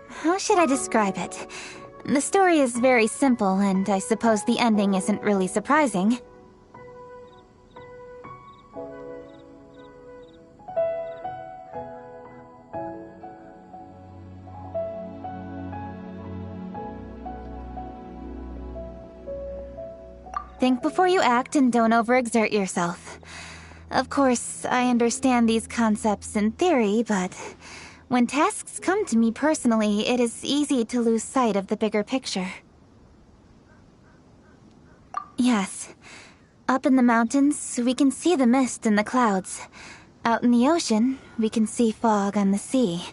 How should I describe it? The story is very simple, and I suppose the ending isn't really surprising. Think before you act and don't overexert yourself. Of course, I understand these concepts in theory, but when tasks come to me personally, it is easy to lose sight of the bigger picture. Yes. Up in the mountains, we can see the mist and the clouds. Out in the ocean, we can see fog on the sea.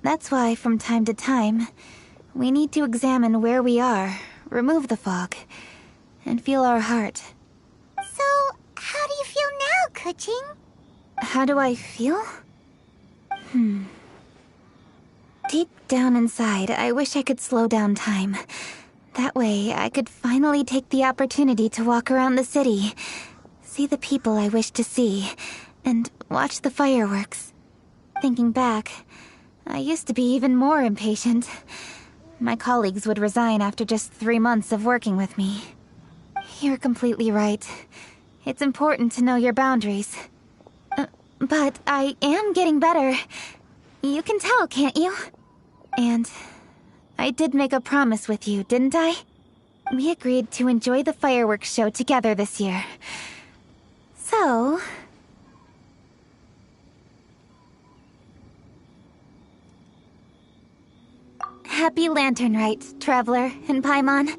That's why, from time to time, we need to examine where we are, remove the fog, and feel our heart. So, how do you feel now, Kuching? How do I feel? Deep down inside, I wish I could slow down time. That way, I could finally take the opportunity to walk around the city, see the people I wish to see, and watch the fireworks. Thinking back, I used to be even more impatient. My colleagues would resign after just 3 months of working with me. You're completely right. It's important to know your boundaries. But I am getting better. You can tell, can't you? And I did make a promise with you, didn't I? We agreed to enjoy the fireworks show together this year. So... Happy Lantern Rite, Traveler and Paimon.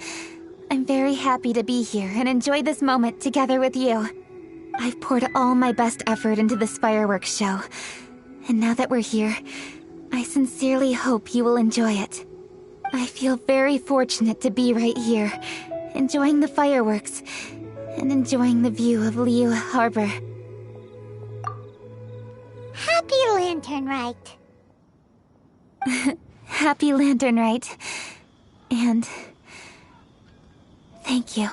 I'm very happy to be here and enjoy this moment together with you. I've poured all my best effort into this fireworks show. And now that we're here, I sincerely hope you will enjoy it. I feel very fortunate to be right here, enjoying the fireworks, and enjoying the view of Liyue Harbor. Happy Lantern Rite. Happy Lantern Rite. And... thank you.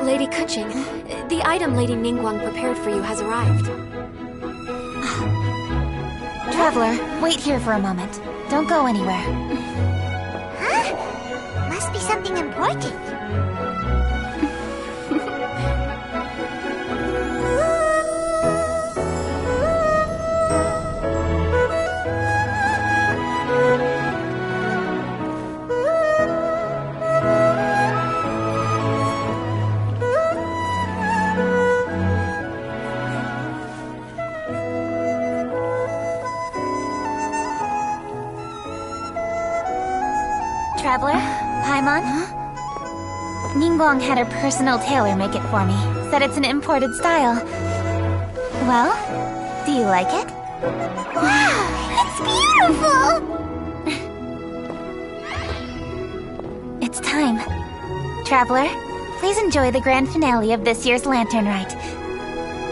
Lady Kuching, the item Lady Ningguang prepared for you has arrived. Traveler, wait here for a moment. Don't go anywhere. Huh? Must be something important. Traveler? Paimon? Ningguang had her personal tailor make it for me. Said it's an imported style. Well, do you like it? Wow, it's beautiful! It's time. Traveler, please enjoy the grand finale of this year's Lantern Rite.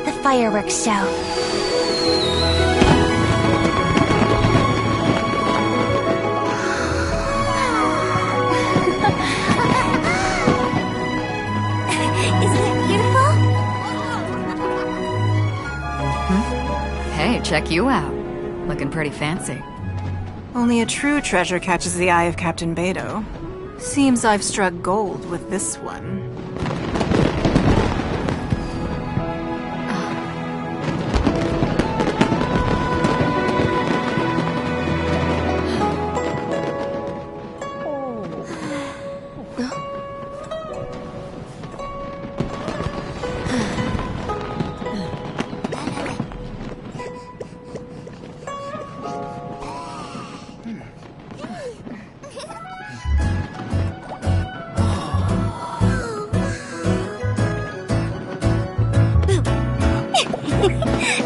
The fireworks show. Hey, check you out. Looking pretty fancy. Only a true treasure catches the eye of Captain Beto. Seems I've struck gold with this one.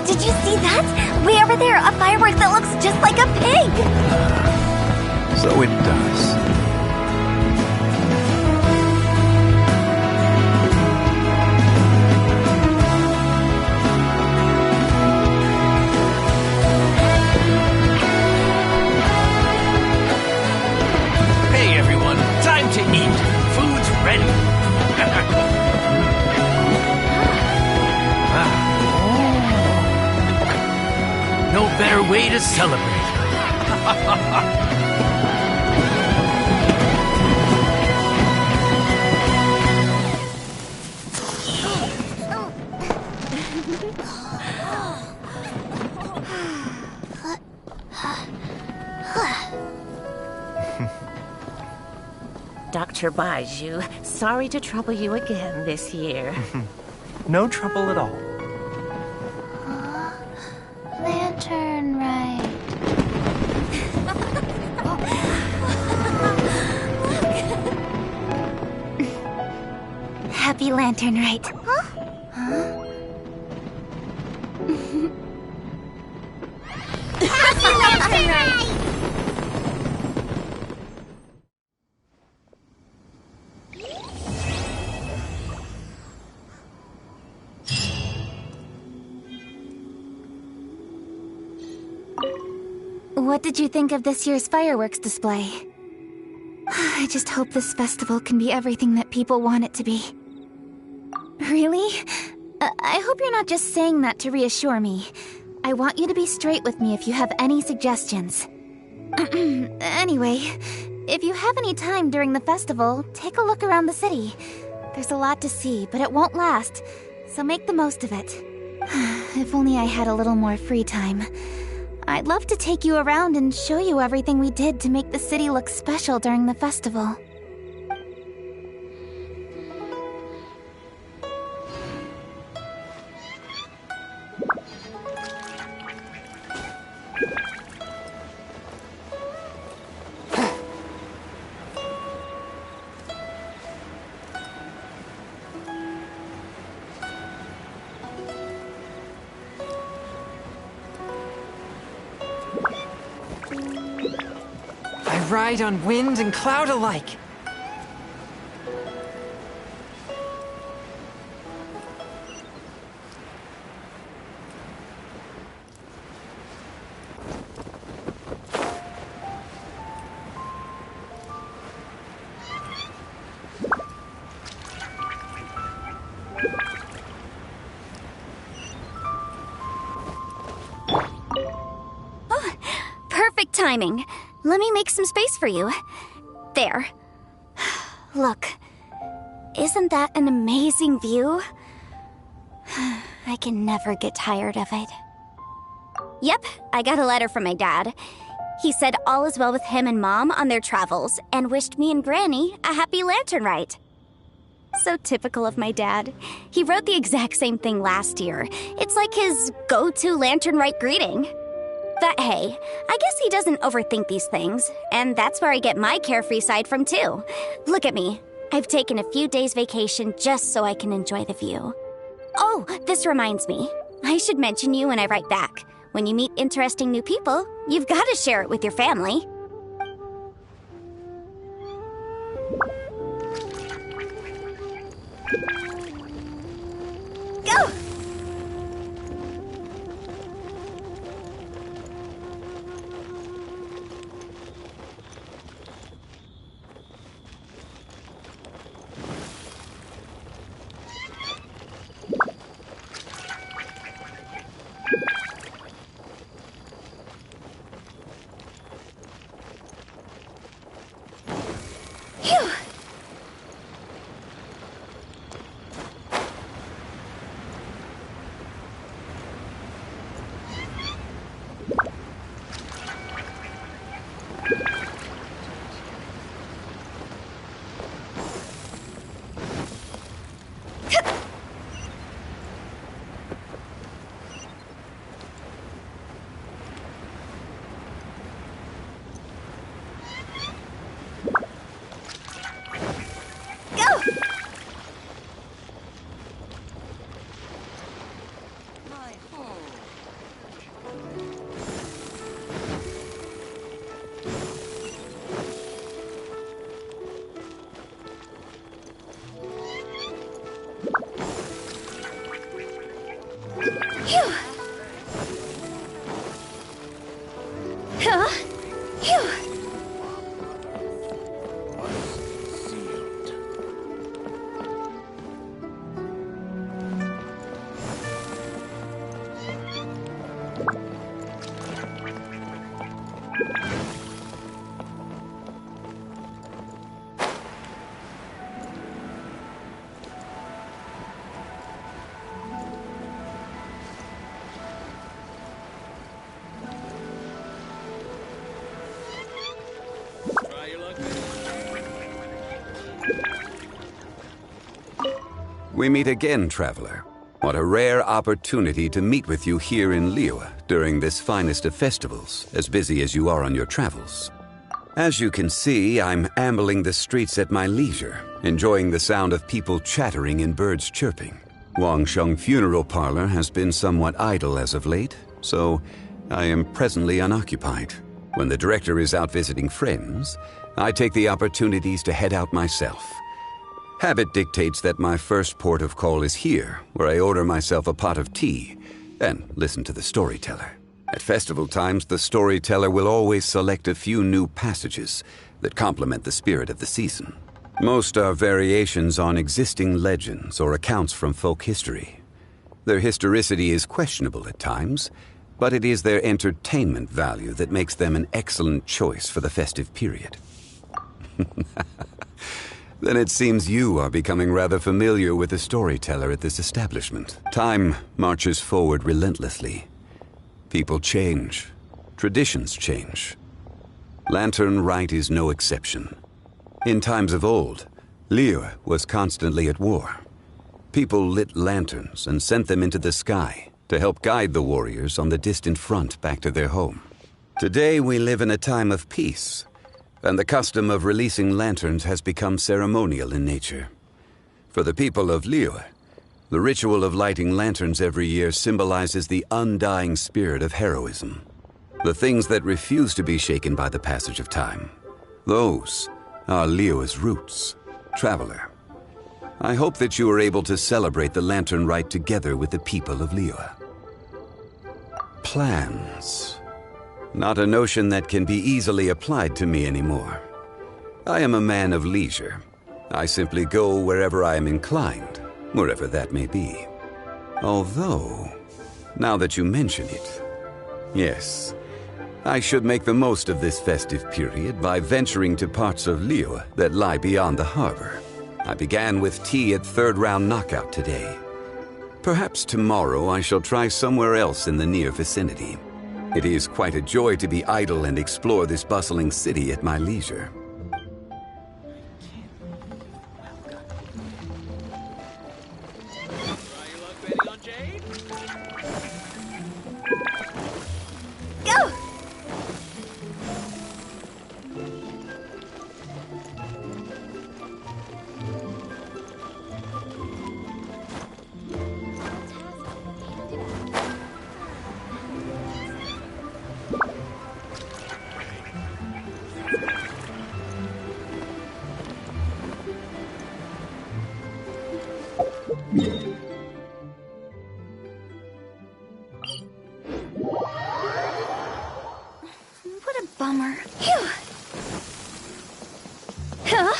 Did you see that? Way over there, a firework that looks just like a pig! So it does. Hey everyone, time to eat. Food's ready. No better way to celebrate. Dr. Baiju, sorry to trouble you again this year. No trouble at all. Lantern right. Happy Lantern Rite. Happy Lantern Rite! What did you think of this year's fireworks display? I just hope this festival can be everything that people want it to be. Really? I hope you're not just saying that to reassure me. I want you to be straight with me if you have any suggestions. Anyway, if you have any time during the festival, take a look around the city. There's a lot to see, but it won't last, so make the most of it. If only I had a little more free time. I'd love to take you around and show you everything we did to make the city look special during the festival. I ride on wind and cloud alike. Oh, perfect timing. Let me make some space for you. There. Look. Isn't that an amazing view? I can never get tired of it. Yep, I got a letter from my dad. He said all is well with him and Mom on their travels and wished me and Granny a happy Lantern Rite. So typical of my dad. He wrote the exact same thing last year. It's like his go-to Lantern Rite greeting. But hey, I guess he doesn't overthink these things, and that's where I get my carefree side from too. Look at me. I've taken a few days vacation just so I can enjoy the view. Oh, this reminds me. I should mention you when I write back. When you meet interesting new people, you've got to share it with your family. Go! Phew. Huh? Phew. We meet again, traveler. What a rare opportunity to meet with you here in Liyue during this finest of festivals, as busy as you are on your travels. As you can see, I'm ambling the streets at my leisure, enjoying the sound of people chattering and birds chirping. Wangsheng Funeral Parlor has been somewhat idle as of late, so I am presently unoccupied. When the director is out visiting friends, I take the opportunities to head out myself. Habit dictates that my first port of call is here, where I order myself a pot of tea and listen to the storyteller. At festival times, the storyteller will always select a few new passages that complement the spirit of the season. Most are variations on existing legends or accounts from folk history. Their historicity is questionable at times, but it is their entertainment value that makes them an excellent choice for the festive period. Then it seems you are becoming rather familiar with the storyteller at this establishment. Time marches forward relentlessly. People change. Traditions change. Lantern Rite is no exception. In times of old, Liyue was constantly at war. People lit lanterns and sent them into the sky to help guide the warriors on the distant front back to their home. Today we live in a time of peace, and the custom of releasing lanterns has become ceremonial in nature. For the people of Liyue, the ritual of lighting lanterns every year symbolizes the undying spirit of heroism. The things that refuse to be shaken by the passage of time. Those are Liyue's roots. Traveler, I hope that you are able to celebrate the Lantern Rite together with the people of Liyue. Plans. Not a notion that can be easily applied to me anymore. I am a man of leisure. I simply go wherever I am inclined, wherever that may be. Although, now that you mention it, yes, I should make the most of this festive period by venturing to parts of Liyue that lie beyond the harbor. I began with tea at third round knockout today. Perhaps tomorrow I shall try somewhere else in the near vicinity. It is quite a joy to be idle and explore this bustling city at my leisure. Go! What a bummer. Phew. Huh?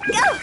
Go!